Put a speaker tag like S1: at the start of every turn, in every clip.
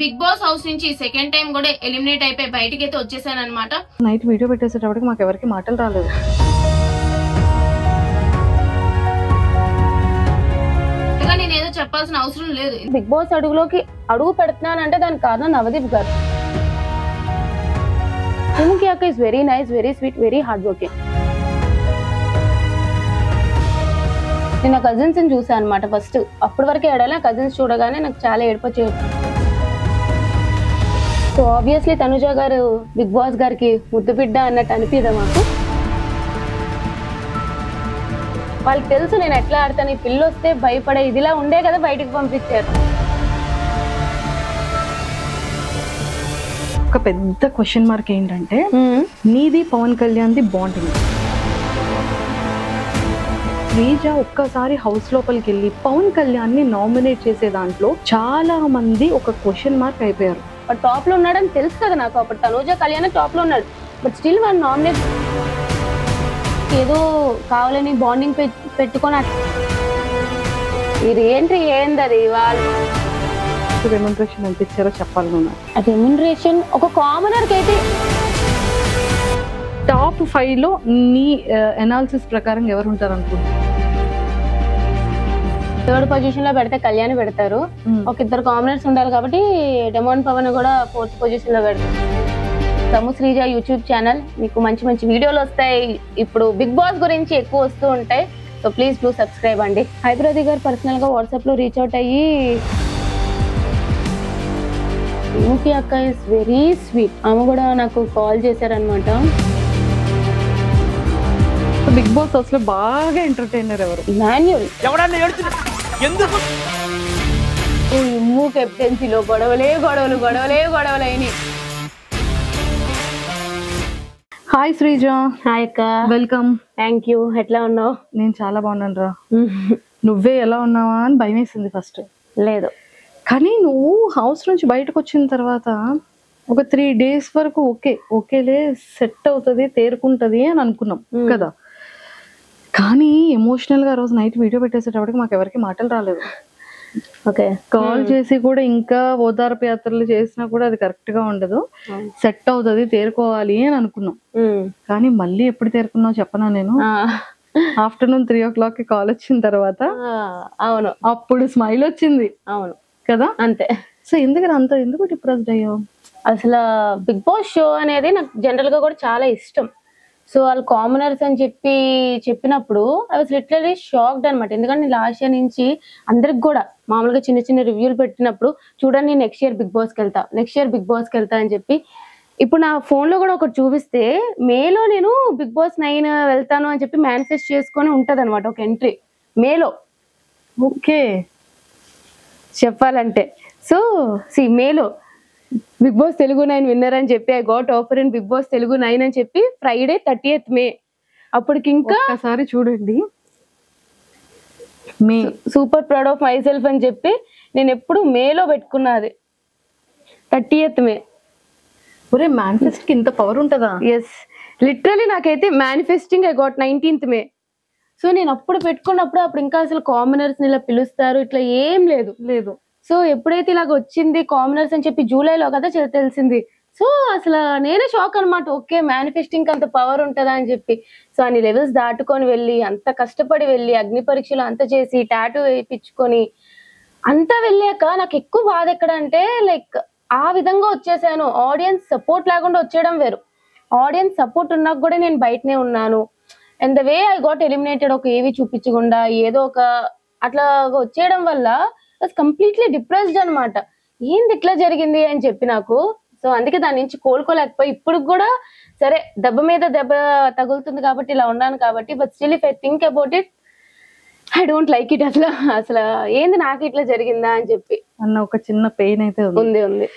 S1: Big Boss house నుంచి second time కూడా eliminate అయిపోయి బయటికి అయితే వచ్చేసాను అనమాట.
S2: నైట్ వీడియో పెట్టేసేటప్పటికి మాకు ఎవరికి మాటలు రాలేదు.
S1: నేను ఏదో చెప్పాల్సిన అవసరం లేదు.
S3: బిగ్ బాస్ అడుగులోకి అడుగు పెడుతున్నానంటే దానికి కారణం నవదీప్ గారు. సుముఖి అక్క is very nice, very sweet, very hard working. నేను కజిన్స్ ని చూసాను అనమాట ఫస్ట్. అప్పటి వరకే ఏడాలి, కజిన్స్ చూడగానే నాకు చాలా ఏడుపు వచ్చేది. సో ఆబ్వియస్లీ తనుజ గారు బిగ్ బాస్ గారికి ముద్దు బిడ్డ అన్నట్టు అనిపిదా మాకు. వాళ్ళకి తెలుసు నేను ఎట్లా ఆడతాను, ఈ పిల్ల వస్తే భయపడే ఇదిలా ఉండే కదా బయటకు పంపించారు.
S2: ఒక పెద్ద క్వశ్చన్ మార్క్ ఏంటంటే నీది పవన్ కళ్యాణ్ది బాండింగ్. శ్రీజ ఒక్కసారి హౌస్ లోపలికి వెళ్ళి పవన్ కళ్యాణ్ ని నామినేట్ చేసే దాంట్లో చాలా మంది ఒక క్వశ్చన్ మార్క్ అయిపోయారు.
S3: టాప్ లో ఉన్నాడని తెలుసు కదా నాకు. అప్పుడు తనుజ కళ్యాణ్ టాప్ లో ఉన్నాడు, బట్ స్టిల్ వాళ్ళు నామినేట్ ఏదో కావాలని బాండింగ్ పెట్టుకొని ఇది ఏంది అది వాళ్ళు
S2: రెమ్యునరేషన్ ఎంత ఇచ్చారో చెప్పాలన్నా.
S3: రెమ్యునరేషన్ ఒక కామనర్ కి అయితే
S2: టాప్ 5 లో నీ అనాలిసిస్ ప్రకారం ఎవరు ఉంటారు అనుకుంటున్నారు?
S3: థర్డ్ పొజిషన్ లో పెడితే కళ్యాణ్ పెడతారు. ఒక ఇద్దరు కామనర్స్ ఉండాలి కాబట్టి డెమోన్ పవన్ కూడా 4th పొజిషన్ లో పెడతారు. తము శ్రీజ యూట్యూబ్ ఛానల్, మీకు మంచి మంచి వీడియోలు వస్తాయి. ఇప్పుడు బిగ్ బాస్ గురించి ఎక్కువ వస్తూ ఉంటాయి. సో ప్లీజ్ డూ సబ్స్క్రైబ్ అండి. హైబ్రది గారు పర్సనల్ గా వాట్సాప్ లో రీచ్ అవుట్ అయ్యి సుముఖి అక్క ఇస్ వెరీ స్వీట్, ఆమె కూడా నాకు కాల్ చేశారనమాట.
S2: బిగ్ బాస్ అసలు బాగా ఎంటర్టైనర్ ఎవరు?
S3: మాన్యుల్. కెప్టెన్సీలో గొడవలే అయినాయి.
S2: హాయ్ శ్రీజ.
S3: హాయ్ అక్క.
S2: వెల్కమ్.
S3: Thank you. ఎట్లా ఉన్నావు?
S2: నేను చాలా బాగున్నాను రా. నువ్వే ఎలా ఉన్నావా అని భయం వేసింది ఫస్ట్.
S3: లేదు,
S2: కానీ నువ్వు హౌస్ నుంచి బయటకు వచ్చిన తర్వాత ఒక 3 days వరకు ఓకేలే సెట్ అవుతుంది, తేరుకుంటది అని అనుకున్నాం కదా. కానీ ఎమోషనల్ గా రోజు నైట్ వీడియో పెట్టేసేటప్పటికి మాకు ఎవరికి మాటలు రాలేదు.
S3: ఓకే,
S2: కాల్ చేసి కూడా ఇంకా ఓదార్పు యాత్రలు చేసినా కూడా అది కరెక్ట్ గా ఉండదు, సెట్ అవుతుంది, తేరుకోవాలి అని అనుకున్నాం. కానీ మళ్ళీ ఎప్పుడు తేరుకున్నావు చెప్పనా? నేను ఆఫ్టర్నూన్ 3 o'clock కాల్ వచ్చిన తర్వాత
S3: అవును
S2: అప్పుడు స్మైల్ వచ్చింది.
S3: అవును
S2: కదా,
S3: అంతే.
S2: సో ఎందుకు డిప్రెస్డ్ అయ్యావు?
S3: అసలు బిగ్ బాస్ షో అనేది నాకు జనరల్ గా కూడా చాలా ఇష్టం. సో వాళ్ళు కామనర్స్ అని చెప్పినప్పుడు ఐ వాస్ లిటరలీ షాక్డ్ అనమాట. ఎందుకంటే లాస్ట్ ఇయర్ నుంచి అందరికి కూడా మామూలుగా చిన్న చిన్న రివ్యూలు పెట్టినప్పుడు చూడండి నెక్స్ట్ ఇయర్ బిగ్ బాస్కి వెళ్తా అని చెప్పి, ఇప్పుడు నా ఫోన్ లో కూడా ఒకటి చూపిస్తే మేలో నేను బిగ్ బాస్ 9 వెళ్తాను అని చెప్పి మేనిఫెస్ట్ చేసుకొని ఉంటది అనమాట ఒక ఎంట్రీ మేలో.
S2: ఓకే,
S3: చెప్పాలంటే సో మేలో బిగ్ బాస్ తెలుగు 9 విన్నర్ అని చెప్పి I got offer in Bigg Boss Telugu 9 అని చెప్పి ఫ్రైడే 30th May. అప్పటికి ఇంకా
S2: ఒకసారి చూడండి, me
S3: super proud of myself అని చెప్పి నేను ఎప్పుడు మేలో పెట్టుకున్నది 30th May.
S2: ఒరే మేనిఫెస్ట్ కి ఇంత పవర్ ఉంటుందా?
S3: ఎస్, లిటరలీ నాకైతే manifesting I got 19th May. So నేను అప్పుడు పెట్టుకున్నప్పుడు అప్పుడు ఇంకా అసలు కామనర్స్ ని ఇలా పిలుస్తారు ఇట్లా ఏం లేదు. సో ఎప్పుడైతే ఇలాగ వచ్చింది కామనర్స్ అని చెప్పి జూలైలో కదా తెలిసింది. సో అసలు నేనే షాక్ అనమాట. ఓకే, మేనిఫెస్టింగ్ అంత పవర్ ఉంటుందా అని చెప్పి. సో అన్ని లెవెల్స్ దాటుకొని వెళ్ళి అంత కష్టపడి వెళ్ళి అగ్ని పరీక్షలు అంత చేసి టాటూ వేయించుకొని అంతా వెళ్ళాక నాకు ఎక్కువ బాధ ఎక్కడ అంటే లైక్ ఆ విధంగా వచ్చేసాను. ఆడియన్స్ సపోర్ట్ లేకుండా వచ్చేయడం వేరు, ఆడియన్స్ సపోర్ట్ ఉన్నాక కూడా నేను బయటనే ఉన్నాను. And the way I got eliminated, ఒక ఏవి చూపించకుండా ఏదో ఒక అట్లా వచ్చేయడం వల్ల కంప్లీట్లీ డిప్రెస్డ్ అనమాట. ఏంది ఇట్లా జరిగింది అని చెప్పి నాకు. సో అందుకే దాని నుంచి కోలుకోలేకపోయి ఇప్పుడు కూడా సరే దెబ్బ మీద దెబ్బ తగులుతుంది కాబట్టి ఇలా ఉన్నాను కాబట్టి, but still if I think about it I don't like it. అసలు ఏంది నాకు ఇట్లా జరిగిందా అని చెప్పి
S2: అన్న ఒక చిన్న పెయిన్ అయితే ఉంది.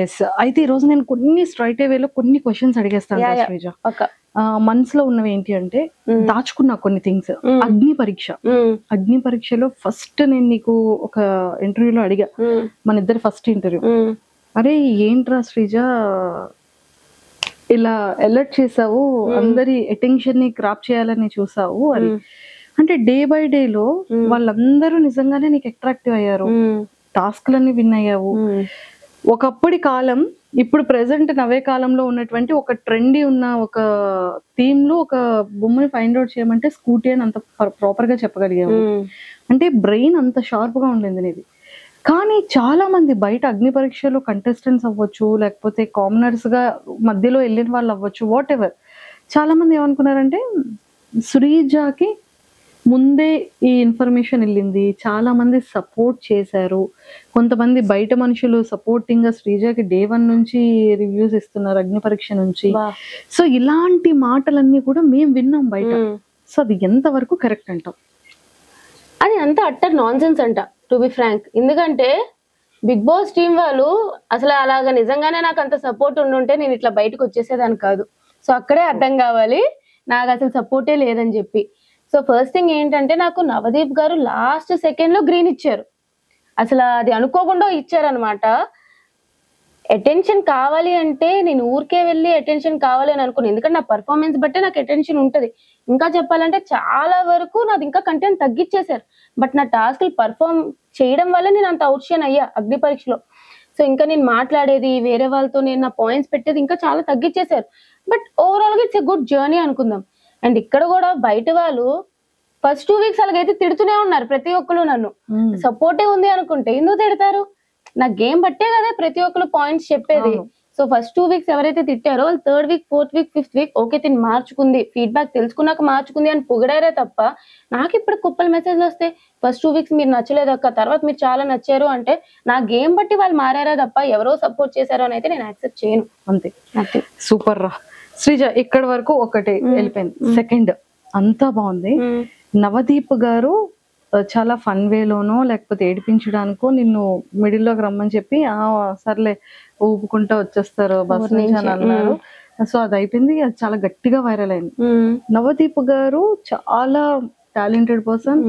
S2: ఎస్, అయితే ఈ రోజు నేను కొన్ని స్ట్రైట్ వేలో కొన్ని క్వశ్చన్స్ అడిగేస్తాను శ్రీజ. మనసులో ఉన్నవి ఏంటి అంటే దాచుకున్నా కొన్ని థింగ్స్. అగ్ని పరీక్షలో ఫస్ట్ నేను నీకు ఒక ఇంటర్వ్యూలో అడిగా, మన ఇద్దరు ఫస్ట్ ఇంటర్వ్యూ, అరే ఏంట్రా శ్రీజ ఇలా అలర్ట్ చేసావు, అందరి అటెన్షన్ ని క్రాప్ చేయాలని చూసావు అని అంటే డే బై డే లో వాళ్ళందరూ నిజంగానే నీకు అట్రాక్టివ్ అయ్యారు, టాస్క్లన్నీ విన్ అయ్యావు. ఒకప్పటి కాలం ఇప్పుడు ప్రెసెంట్ నవే కాలంలో ఉన్నటువంటి ఒక ట్రెండీ ఉన్న ఒక థీమ్ లో ఒక బొమ్మని ఫైండ్ అవుట్ చేయమంటే స్కూటీ అని అంత ప్రాపర్ గా చెప్పగలిగాము. అంటే బ్రెయిన్ అంత షార్ప్ గా ఉండింది నీది. కానీ చాలా మంది బయట అగ్ని పరీక్షలో కంటెస్టెంట్స్ అవ్వచ్చు, లేకపోతే కామనర్స్ గా మధ్యలో వెళ్ళిన వాళ్ళు అవ్వచ్చు, వాట్ ఎవర్, చాలా మంది ఏమనుకున్నారంటే శ్రీజాకి ముందే ఈ ఇన్ఫర్మేషన్ వెళ్ళింది, చాలా మంది సపోర్ట్ చేశారు, కొంతమంది బయట మనుషులు సపోర్టింగ్ గా శ్రీజాకి డే 1 నుంచి రివ్యూస్ ఇస్తున్నారు అగ్ని పరీక్ష నుంచి. సో ఇలాంటి మాటలన్నీ కూడా మేము విన్నాం బయట. సో అది ఎంత వరకు కరెక్ట్ అంటాం?
S3: అది అంతా అట్టర్ నాన్ సెన్స్ అంట, టు బి ఫ్రాంక్. ఎందుకంటే బిగ్ బాస్ టీం వాళ్ళు అసలు అలాగా నిజంగానే నాకు అంత సపోర్ట్ ఉండుంటే నేను ఇట్లా బయటకు వచ్చేసేదాన్ని కాదు. సో అక్కడే అర్థం కావాలి నాకు అసలు సపోర్టే లేదని చెప్పి. సో ఫస్ట్ థింగ్ ఏంటంటే నాకు నవదీప్ గారు లాస్ట్ సెకండ్ లో గ్రీన్ ఇచ్చారు. అసలు అది అనుకోకుండా ఇచ్చారనమాట. అటెన్షన్ కావాలి అంటే నేను ఊరికే వెళ్ళి అటెన్షన్ కావాలి అని అనుకున్నాను, ఎందుకంటే నా పర్ఫార్మెన్స్ బట్టే నాకు అటెన్షన్ ఉంటది. ఇంకా చెప్పాలంటే చాలా వరకు నాది ఇంకా కంటెంట్ తగ్గించేశారు, బట్ నా టాస్క్లు పర్ఫార్మ్ చేయడం వల్ల నేను అంత అవుట్షైన్ అయ్యా అగ్ని పరీక్షలో. సో ఇంకా నేను మాట్లాడేది వేరే వాళ్ళతో, నేను నా పాయింట్స్ పెట్టేది ఇంకా చాలా తగ్గించేశారు. బట్ ఓవరాల్ గా ఇట్స్ ఎ గుడ్ జర్నీ అనుకుందాం. అండ్ ఇక్కడ కూడా బయట వాళ్ళు ఫస్ట్ 2 వీక్స్ అలాగైతే తిడుతూనే ఉన్నారు ప్రతి ఒక్కరు. నన్ను సపోర్టే ఉంది అనుకుంటే ఎందుకు తిడతారు? నా గేమ్ బట్టే కదా ప్రతి ఒక్కరు పాయింట్స్ చెప్పేది. సో ఫస్ట్ 2 వీక్స్ ఎవరైతే తిట్టారో వాళ్ళు 3rd week 4th week 5th week okay తిని మార్చుకుంది, ఫీడ్బ్యాక్ తెలుసుకున్నాక మార్చుకుంది అని పొగిడారే తప్ప నాకు ఇప్పుడు కుప్పల మెసేజ్లు వస్తాయి ఫస్ట్ 2 వీక్స్ మీరు నచ్చలేదు అక్క, తర్వాత మీరు చాలా నచ్చారు అంటే నా గేమ్ బట్టి వాళ్ళు మారారా తప్ప ఎవరో సపోర్ట్ చేశారో అని అయితే నేను యాక్సెప్ట్ చేయను.
S2: అంతే. సూపర్ రా శ్రీజ. ఇక్కడ వరకు ఒకటి వెళ్ళిపోయింది. సెకండ్ అంతా బాగుంది. నవదీప్ గారు చాలా ఫన్ వేలోనో లేకపోతే ఏడిపించడానికో నిన్ను మిడిల్లోకి రమ్మని చెప్పి సర్లే ఊపుకుంటా వచ్చేస్తారు బస్ నుంచి అని అన్నారు. సో అది అయిపోయింది, అది చాలా గట్టిగా వైరల్ అయింది. నవదీప్ గారు చాలా టాలెంటెడ్ పర్సన్,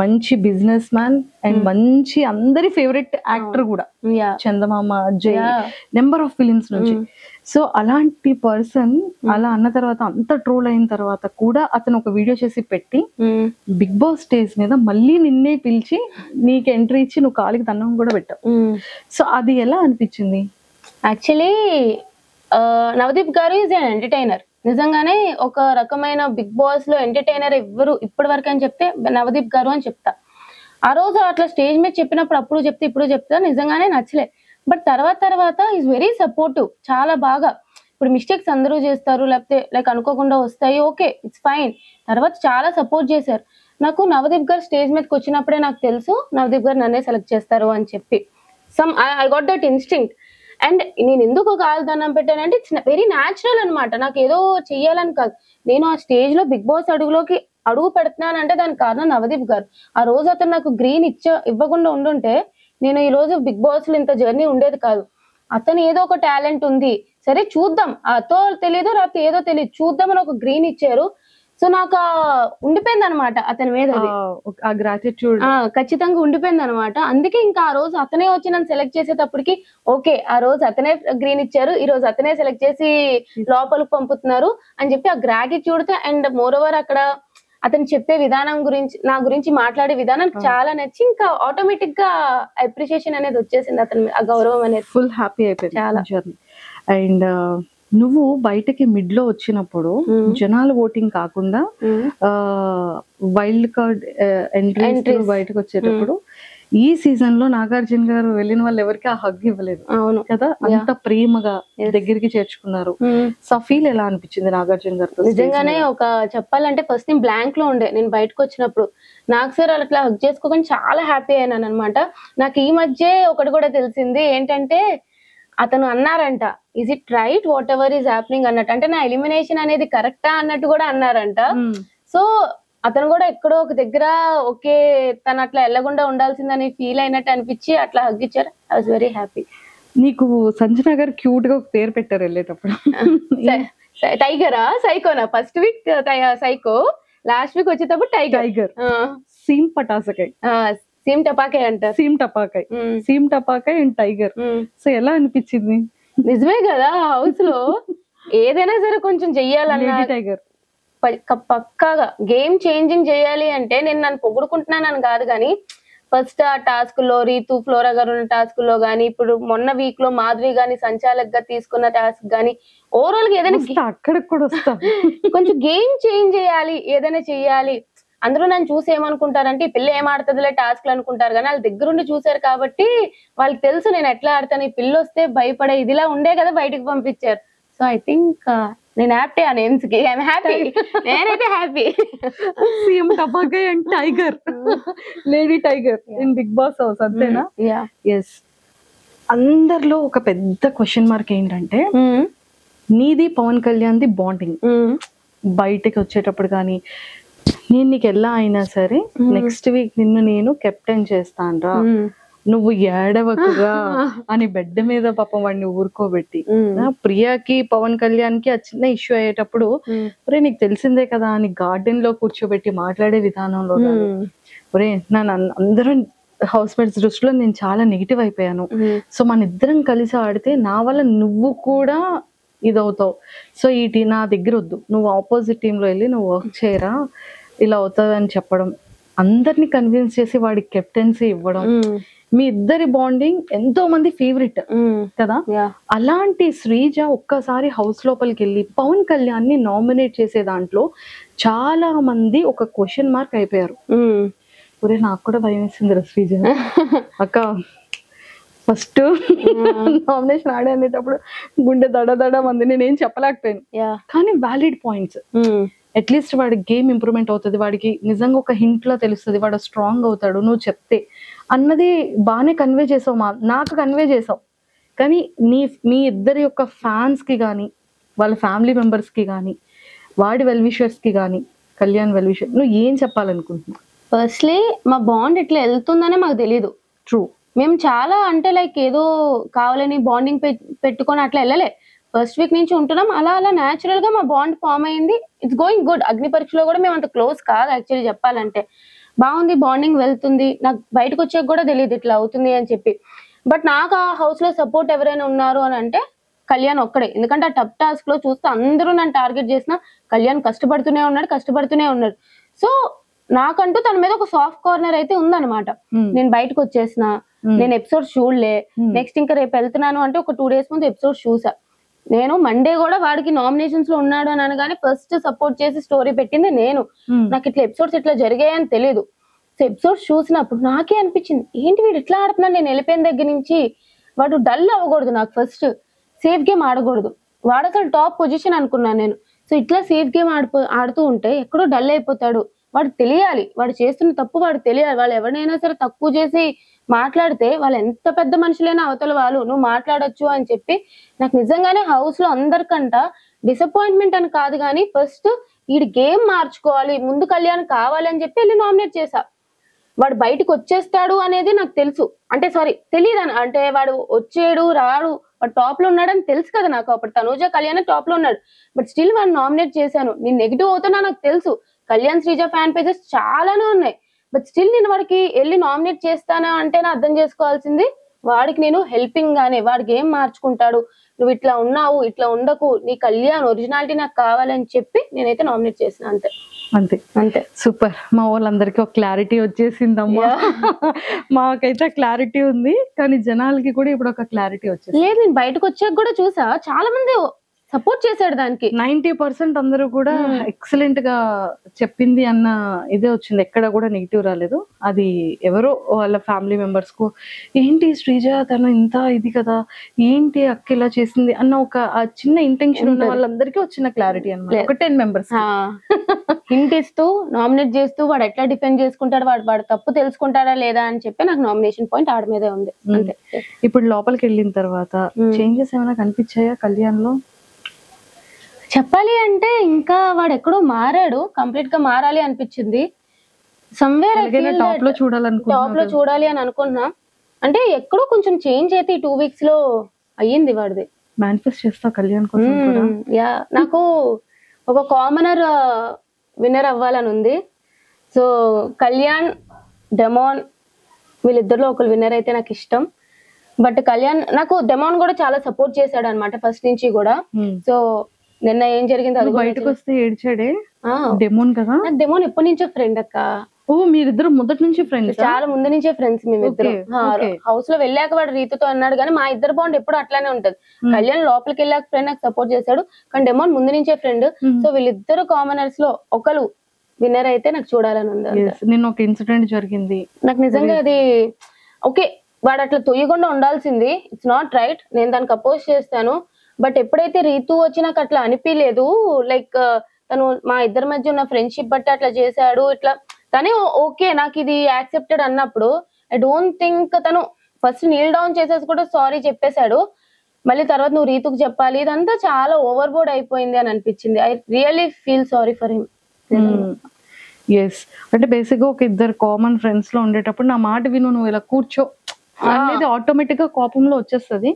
S2: మంచి బిజినెస్ మ్యాన్ అండ్ మంచి అందరి ఫేవరెట్ యాక్టర్ కూడా, చందమామ, అజయ్, నెంబర్ ఆఫ్ ఫిలిమ్స్ నుంచి. సో అలాంటి పర్సన్ అలా అన్న తర్వాత అంత ట్రోల్ అయిన తర్వాత కూడా అతను ఒక వీడియో చేసి పెట్టి బిగ్ బాస్ స్టేజ్ మీద మళ్ళీ నిన్నే పిలిచి నీకు ఎంట్రీ ఇచ్చి నువ్వు కాలికి దండం కూడా పెట్టావు. సో అది ఎలా అనిపించింది?
S3: యాక్చువల్లీ నవదీప్ గారు ఈజ్ అన్ ఎంటర్టైనర్. నిజంగానే ఒక రకమైన బిగ్ బాస్ లో ఎంటర్టైనర్ ఎవ్వరు ఇప్పటి వరకు అని చెప్తే నవదీప్ గారు అని చెప్తా. ఆ రోజు అట్లా స్టేజ్ మీద చెప్పినప్పుడు అప్పుడు చెప్తే ఇప్పుడు చెప్తా నిజంగానే నచ్చలే. బట్ తర్వాత ఈజ్ వెరీ సపోర్టివ్, చాలా బాగా. ఇప్పుడు మిస్టేక్స్ అందరూ చేస్తారు, లేకపోతే లైక్ అనుకోకుండా వస్తాయి, ఓకే ఇట్స్ ఫైన్. తర్వాత చాలా సపోర్ట్ చేశారు. నాకు నవదీప్ గారు స్టేజ్ మీదకి వచ్చినప్పుడే నాకు తెలుసు నవదీప్ గారు నన్నే సెలెక్ట్ చేస్తారు అని చెప్పి. I got that instinct. And నేను ఎందుకు కాలుదన్నం పెట్టానంటే ఇట్స్ వెరీ న్యాచురల్ అనమాట. నాకు ఏదో చెయ్యాలని కాదు, నేను ఆ స్టేజ్ లో బిగ్ బాస్ అడుగులోకి అడుగు పెడుతున్నానంటే దానికి కారణం నవదీప్ గారు. ఆ రోజు అతను నాకు గ్రీన్ ఇవ్వకుండా ఉండుంటే నేను ఈ రోజు బిగ్ బాస్ లో ఇంత జర్నీ ఉండేది కాదు. అతను ఏదో ఒక టాలెంట్ ఉంది, సరే చూద్దాం, అతో తెలియదు లేకపోతే ఏదో తెలియదు, చూద్దామని ఒక గ్రీన్ ఇచ్చారు. సో నాకు ఉండిపోయింది అనమాట అతని మీద, ఖచ్చితంగా ఉండిపోయింది అనమాట. అందుకే ఇంకా ఆ రోజు అతనే వచ్చి నన్ను సెలెక్ట్ చేసేటప్పటికి ఓకే ఆ రోజు అతనే గ్రీన్ ఇచ్చారు, ఈ రోజు అతనే సెలెక్ట్ చేసి లోపలికి పంపుతున్నారు అని చెప్పి ఆ గ్రాటిట్యూడ్ తో అండ్ మోర్ ఓవర్ అక్కడ అతను చెప్పే విధానం గురించి, నా గురించి మాట్లాడే విధానం చాలా నచ్చి ఇంకా ఆటోమేటిక్ గా అప్రిషియేషన్ అనేది వచ్చేసింది, అతని ఆ గౌరవం అనేది.
S2: ఫుల్ హ్యాపీ అయిపోయింది చాలా జర్నీ. అండ్ నువ్వు బయటకి మిడ్ లో వచ్చినప్పుడు జనాల ఓటింగ్ కాకుండా వైల్డ్ కార్డ్ ఎంట్రీ బయటకు వచ్చేటప్పుడు ఈ సీజన్ లో నాగార్జున గారు వెళ్ళిన వాళ్ళు ఎవరికి ఆ హగ్ ఇవ్వలేదు. అవును కదా, అంత ప్రేమగా దగ్గరికి చేర్చుకున్నారు. సో ఫీల్ ఎలా అనిపించింది నాగార్జున గారు?
S3: నిజంగానే ఒక చెప్పాలంటే ఫస్ట్ నేను బ్లాంక్ లో ఉండే, నేను బయటకు వచ్చినప్పుడు నాకు సార్ అట్లా హగ్ చేసుకోకుండా చాలా హ్యాపీ అయినాను అనమాట. నాకు ఈ మధ్య ఒకటి కూడా తెలిసింది ఏంటంటే అతను అన్నారంట is it right what ever is happening అన్నట్టు, అంటే నా ఎలిమినేషన్ అనేది కరెక్టా అన్నట్టు కూడా అన్నారంట. సో అతను కూడా ఎక్కడో ఒక దగ్గర ఓకే తను అట్లా వెళ్ళకుండా ఉండాల్సిందని ఫీల్ అయినట్టు అనిపించి అట్లా హగ్ ఇచ్చారు. I was very happy.
S2: నీకు సంజన గారు క్యూట్ గా ఒక పేరు పెట్టారు వెళ్ళేటప్పుడు,
S3: టైగరా సైకోనా? First week psycho, last week వచ్చేటప్పుడు టైగర్.
S2: సీమ్ పటాసకాయ్,
S3: సీమ్ టపాకాయ్ అంటారు.
S2: సీమ్ టపాకాయ్ అండ్ టైగర్. సో ఎలా అనిపించింది?
S3: నిజమే కదా, హౌస్ లో ఏదైనా సరే కొంచెం చెయ్యాలన్నా
S2: టైగర్
S3: పక్కాగా గేమ్ చేంజింగ్ చేయాలి అంటే నేను నన్ను పొగుడుకుంటున్నానని కాదు కానీ ఫస్ట్ ఆ టాస్క్ లో రీతు ఫ్లోరా గారు ఉన్న టాస్క్ లో గానీ, ఇప్పుడు మొన్న వీక్ లో మాధురి గాని సంచాలక్ గా తీసుకున్న టాస్క్ గానీ, ఓవరాల్ గా ఏదైనా
S2: అక్కడికి కూడా వస్తా
S3: కొంచెం గేమ్ చేంజ్ చేయాలి, ఏదైనా చెయ్యాలి. అందరూ నన్ను చూసి ఏమనుకుంటారంటే ఈ పిల్ల ఏం ఆడుతుందిలే టాస్క్లు అనుకుంటారు, కానీ వాళ్ళ దగ్గరుండి చూసారు కాబట్టి వాళ్ళకి తెలుసు నేను ఎట్లా ఆడతాను. ఈ పిల్ల వస్తే భయపడే ఇదిలా ఉండే కదా బయటకు పంపించారు. సో ఐ థింక్ నేను హ్యాపీ ఆ నేమ్స్ కి, ఐఎమ్ హ్యాపీ, నేనైతే హ్యాపీ.
S2: సీఎం టపాకాయ్ and tiger, lady tiger in Bigg Boss house, అంతేనా? ఎస్. అందరిలో ఒక పెద్ద క్వశ్చన్ మార్క్ ఏంటంటే నీది పవన్ కళ్యాణ్ ది బాండింగ్. బయటకి వచ్చేటప్పుడు కానీ నేను నీకు ఎలా అయినా సరే నెక్స్ట్ వీక్ నిన్ను నేను కెప్టెన్ చేస్తాను, నువ్వు ఏడవకుగా అని బెడ్ మీద పాపం వాడిని ఊరుకోబెట్టి, ప్రియాకి పవన్ కళ్యాణ్ కి ఆ చిన్న ఇష్యూ అయ్యేటప్పుడు ఒరే నీకు తెలిసిందే కదా అని గార్డెన్ లో కూర్చోబెట్టి మాట్లాడే విధానంలో ఒరే అందరం హౌస్ మేట్స్ దృష్టిలో నేను చాలా నెగిటివ్ అయిపోయాను, సో మన ఇద్దరం కలిసి ఆడితే నా వల్ల నువ్వు కూడా ఇదవుతావు, సో నా దగ్గర వద్దు, నువ్వు ఆపోజిట్ టీమ్ లో వెళ్ళి నువ్వు వర్క్ చేయరా, ఇలా అవుతుంది అని చెప్పడం, అందరినీ కన్విన్స్ చేసి వాడికి కెప్టెన్సీ ఇవ్వడం, మీ ఇద్దరి బాండింగ్ ఎంతో మంది ఫేవరెట్ కదా. అలాంటి శ్రీజ ఒక్కసారి హౌస్ లోపలికి వెళ్ళి పవన్ కళ్యాణ్ ని నామినేట్ చేసే దాంట్లో చాలా మంది ఒక క్వశ్చన్ మార్క్ అయిపోయారు. ఒరే నాకు కూడా భయం వేసింది రా శ్రీజ అక్క, ఫస్ట్ నామినేషన్ ఆడే అనేటప్పుడు గుండె దడ మంది, నేనేం చెప్పలేకపోయాను, కానీ వ్యాలిడ్ పాయింట్స్. అట్లీస్ట్ వాడి గేమ్ ఇంప్రూవ్మెంట్ అవుతుంది, వాడికి నిజంగా ఒక హింట్ లో తెలుస్తుంది, వాడు స్ట్రాంగ్ అవుతాడు నువ్వు చెప్తే అన్నది బాగానే కన్వే చేసావు, నాకు కన్వే చేసావు. కానీ మీ ఇద్దరి యొక్క ఫ్యాన్స్ కి కానీ వాళ్ళ ఫ్యామిలీ మెంబర్స్ కి కానీ వాడి వెల్ విషర్స్ కి కానీ కళ్యాణ్ వెల్ విషర్ నువ్వు ఏం చెప్పాలనుకుంటున్నావు?
S3: ఫస్ట్లీ మా బాండ్ ఇట్లా వెళ్తుందనే మాకు తెలీదు.
S2: ట్రూ,
S3: మేము చాలా అంటే లైక్ ఏదో కావాలని బాండింగ్ పెట్టుకొని అట్లా వెళ్ళలే. ఫస్ట్ వీక్ నుంచి ఉంటున్నాం, అలా అలా న్యాచురల్ గా మా బాండ్ ఫామ్ అయింది. It's going good. అగ్ని పరీక్షలో కూడా మేము అంత క్లోజ్ కాదు యాక్చువల్లీ చెప్పాలంటే, బాగుంది బాండింగ్ వెళ్తుంది. నాకు బయటకు వచ్చాక కూడా తెలియదు ఇట్లా అవుతుంది అని చెప్పి. బట్ నాకు ఆ హౌస్ లో సపోర్ట్ ఎవరైనా ఉన్నారు అని అంటే కళ్యాణ్ ఒక్కడే. ఎందుకంటే ఆ టప్ టాస్క్ లో చూస్తే అందరూ నన్ను టార్గెట్ చేసిన కళ్యాణ్ కష్టపడుతూనే ఉన్నాడు. సో నాకంటూ తన మీద ఒక సాఫ్ట్ కార్నర్ అయితే ఉందన్నమాట. నేను బయటకు వచ్చేసిన, నేను ఎపిసోడ్ చూడలే, నెక్స్ట్ ఇంకా రేపు వెళ్తున్నాను అంటే ఒక 2 days ముందు ఎపిసోడ్ చూసా. నేను మండే కూడా వాడికి నామినేషన్స్ లో ఉన్నాడు అని అనగానే ఫస్ట్ సపోర్ట్ చేసి స్టోరీ పెట్టింది నేను. నాకు ఇట్లా ఎపిసోడ్స్ ఇట్లా జరిగాయని తెలియదు. సో ఎపిసోడ్స్ చూసినప్పుడు నాకే అనిపించింది, ఏంటి వీడు ఇట్లా ఆడుతున్నాడు. నేను వెళ్ళిపోయిన దగ్గర నుంచి వాడు డల్ అవ్వకూడదు, నాకు ఫస్ట్ సేఫ్ గేమ్ ఆడకూడదు. వాడు అసలు టాప్ పొజిషన్ అనుకున్నాను నేను. సో ఇట్లా సేఫ్ గేమ్ ఆడుతూ ఉంటే ఎక్కడో డల్ అయిపోతాడు. వాడు తెలియాలి, వాడు చేస్తున్న తప్పు వాడు తెలియాలి. వాళ్ళు ఎవరినైనా సరే తక్కువ చేసి మాట్లాడితే వాళ్ళు ఎంత పెద్ద మనుషులైనా అవతల వాళ్ళు నువ్వు మాట్లాడొచ్చు అని చెప్పి నాకు నిజంగానే హౌస్ లో అందరికంట డిసప్పాయింట్మెంట్ అని కాదు, కానీ ఫస్ట్ వీడి గేమ్ మార్చుకోవాలి, ముందు కళ్యాణ్ కావాలి అని చెప్పి వెళ్ళి నామినేట్ చేశా. వాడు బయటకు వచ్చేస్తాడు అనేది నాకు తెలుసు, అంటే సారీ తెలియదు అంటే వాడు వచ్చేడు రాడు, వాడు టాప్ లో ఉన్నాడని తెలుసు కదా నాకు. అప్పుడు తనూజ కళ్యాణ్ టాప్ లో ఉన్నాడు, బట్ స్టిల్ వాడిని నామినేట్ చేశాను. నేను నెగిటివ్ అవుతున్నా నాకు తెలుసు. కళ్యాణ్ శ్రీజ ఫ్యాన్ పేజెస్ చాలానే ఉన్నాయి, బట్ స్టిల్ నేను వాడికి వెళ్ళి నామినేట్ చేస్తానా అంటే నా అర్థం చేసుకోవాల్సింది వాడికి నేను హెల్పింగ్ గానే, వాడికి ఏం మార్చుకుంటాడు, నువ్వు ఇట్లా ఉన్నావు ఇట్లా ఉండకు, నీ కళ్యాణ్ ఒరిజినాలిటీ నాకు కావాలని చెప్పి నేనైతే నామినేట్ చేసిన. అంతే
S2: అంతే అంతే. సూపర్. మా వాళ్ళందరికీ ఒక క్లారిటీ వచ్చేసిందమ్మా. మాకైతే క్లారిటీ ఉంది, కానీ జనాలకి కూడా ఇప్పుడు ఒక క్లారిటీ వచ్చేసి
S3: లేదు. నేను బయటకు వచ్చాక కూడా చూసా చాలా మంది సపోర్ట్ చేశాడు దానికి.
S2: 90% అందరూ కూడా ఎక్సలెంట్ గా చెప్పింది అన్న ఇదే వచ్చింది, ఎక్కడ కూడా నెగిటివ్ రాలేదు. అది ఎవరో వాళ్ళ ఫ్యామిలీ మెంబర్స్ కు ఏంటి శ్రీజ తను ఇంత ఇది కదా, ఏంటి అక్క ఇలా చేసింది అన్న ఒక చిన్న ఇంటెన్షన్ ఉన్న వాళ్ళందరికీ వచ్చిన క్లారిటీ అన్నమాట. ఒక 10 members
S3: హింట్ ఇస్తూ నామినేట్ చేస్తూ వాడు ఎట్లా డిఫెండ్ చేసుకుంటాడు, వాడు తప్పు తెలుసుకుంటాడా లేదా అని చెప్పి నాకు నామినేషన్ పాయింట్ ఆడ మీదే ఉంది. అంతే.
S2: ఇప్పుడు లోపలికి వెళ్ళిన తర్వాత చేంజెస్ ఏమైనా కనిపించాయా కళ్యాణ్ లో?
S3: చెప్పాలి అంటే ఇంకా వాడు ఎక్కడో మారాడు, కంప్లీట్ గా మారాలి అనిపించింది. సమ్వేర్
S2: టాప్ లో
S3: చూడాలి అని అనుకున్నా. అంటే ఎక్కడో కొంచెం చేంజ్ అయితే ఈ 2 weeks లో అయ్యింది వాడిది.
S2: మేనిఫెస్ట్ చేస్తా కళ్యాణ్ కోసం కూడా.
S3: యా, నాకు ఒక కామనర్ విన్నర్ అవ్వాలని ఉంది. సో కళ్యాణ్ డెమాన్ వీళ్ళిద్దరిలో ఒకరు విన్నర్ అయితే నాకు ఇష్టం. బట్ కళ్యాణ్ నాకు డెమాన్ కూడా చాలా సపోర్ట్ చేశాడు అనమాట ఫస్ట్ నుంచి కూడా. సో నిన్న ఏం జరిగింది అది
S2: బయటకు వస్తే ఏడ్చాడే. డెమోన్ కదా?
S3: నాకు డెమోన్ ఎప్పటి నుంచో ఫ్రెండ్ అక్క.
S2: ఓ మీరిద్దరు మొదటి నుంచి ఫ్రెండ్స్?
S3: చాలా ముందు నుంచే ఫ్రెండ్స్ మేమిద్దరు. హౌస్ లో వెళ్ళాక వాడు రీతుతో అన్నాడు కానీ మా ఇద్దరు బాండ్ ఎప్పుడు అట్లానే ఉంటది. కళ్యాణ్ లోపలికి వెళ్ళాక ఫ్రెండ్ నాకు సపోర్ట్ చేశాడు, కానీ డెమోన్ ముందు నుంచే ఫ్రెండ్. సో వీళ్ళిద్దరు కామనర్స్ లో ఒకరు విన్నర్ అయితే నాకు చూడాలని ఉంది.
S2: నిన్న ఒక ఇన్సిడెంట్ జరిగింది
S3: నాకు నిజంగా అది ఓకే, వాడు అట్లా తొయ్యకుండా ఉండాల్సింది, ఇట్స్ నాట్ రైట్, నేను దానికి అపోజ్ చేస్తాను. బట్ ఎప్పుడైతే రీతు వచ్చి నాకు అట్లా అనిపించలేదు, లైక్ తను మా ఇద్దరి మధ్య ఉన్న ఫ్రెండ్షిప్ బట్టి అట్లా చేశాడు ఇట్లా, తనే ఓకే నాకు ఇది యాక్సెప్టెడ్ అన్నప్పుడు ఐ డోంట్ థింక్ తను ఫస్ట్ నీల్ డౌన్ చేసేసి కూడా సారీ చెప్పేశాడు, మళ్ళీ తర్వాత నువ్వు రీతుకు చెప్పాలి, ఇదంతా చాలా ఓవర్ బోర్డ్ అయిపోయింది అని అనిపించింది. I really feel sorry for him.
S2: Yes, అంటే బేసిక్ గా ఒక ఇద్దరు కామన్ ఫ్రెండ్స్ లో ఉండేటప్పుడు నా మాట విను, నువ్వు ఇలా కూర్చో అనేది ఆటోమేటిక్ గా కోపంలో వచ్చేస్తుంది.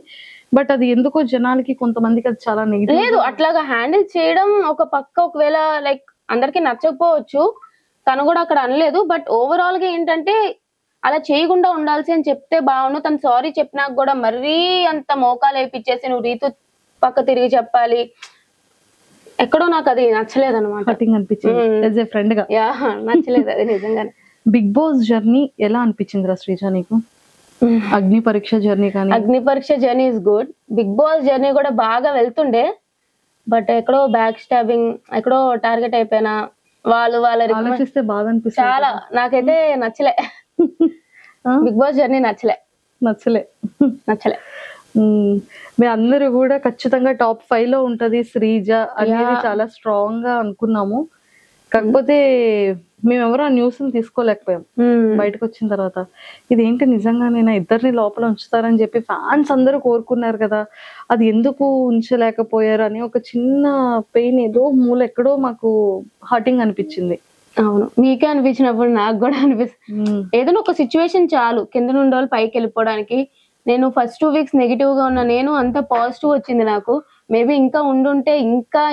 S2: బట్ అది ఎందుకో జనాలకి కొంతమందికి అది చాలా నెగిటివ్.
S3: లేదు, అట్లాగా హ్యాండిల్ చేయడం ఒక పక్క ఒకవేళ లైక్ అందరికి నచ్చకపోవచ్చు, తను కూడా అక్కడ అనలేదు. బట్ ఓవరాల్ గా ఏంటంటే అలా చేయకుండా ఉండాల్సి అని చెప్తే బాగుండు. తను సారీ చెప్పినాక కూడా మరీ అంత మోకాలు వేపిచ్చేసి నువ్వు రీతు పక్క తిరిగి చెప్పాలి, ఎక్కడో నాకు అది నచ్చలేదు అనమాట.
S2: కటింగ్ అనిపించింది ఫ్రెండ్ గా.
S3: నచ్చలేదు అది నిజంగానే.
S2: బిగ్ బాస్ జర్నీ ఎలా అనిపించింది రా శ్రీజ నీకు? అగ్ని పరీక్ష జర్నీ కానీ?
S3: Agni Pariksha journey is good. Bigg Boss journey కూడా బాగా వెళ్తుండే, బట్ ఎక్కడో బ్యాక్ స్టాబింగ్, ఎక్కడో టార్గెట్ అయిపోయినా. వాళ్ళు
S2: ఆలోచిస్తే బాగా అనిపిస్తుంది
S3: చాలా. నాకైతే నచ్చలే బిగ్ బాస్ జర్నీ, నచ్చలే.
S2: మీ అందరూ కూడా ఖచ్చితంగా టాప్ 5 లో ఉంటది శ్రీజ అనేది చాలా స్ట్రాంగ్ గా అనుకున్నాము. కాకపోతే మేమెవరో ఆ న్యూస్ ని తీసుకోలేకపోయాం బయటకు వచ్చిన తర్వాత. ఇదేంటి నిజంగానైనా ఇద్దరిని లోపల ఉంచుతారని చెప్పి ఫ్యాన్స్ అందరూ కోరుకున్నారు కదా, అది ఎందుకు ఉంచలేకపోయారు అని ఒక చిన్న పెయిన్ ఏదో మూల ఎక్కడో మాకు హర్టింగ్ అనిపించింది.
S3: అవును, మీకే అనిపించినప్పుడు నాకు కూడా అనిపిస్తుంది. ఏదైనా ఒక సిచ్యువేషన్ చాలు కింద నుండి వాళ్ళు పైకి వెళ్ళిపోవడానికి. నేను ఫస్ట్ 2 weeks నెగిటివ్ గా ఉన్నా, నేను అంత పాజిటివ్ వచ్చింది నాకు. మేబీ ఇంకా ఉండుంటే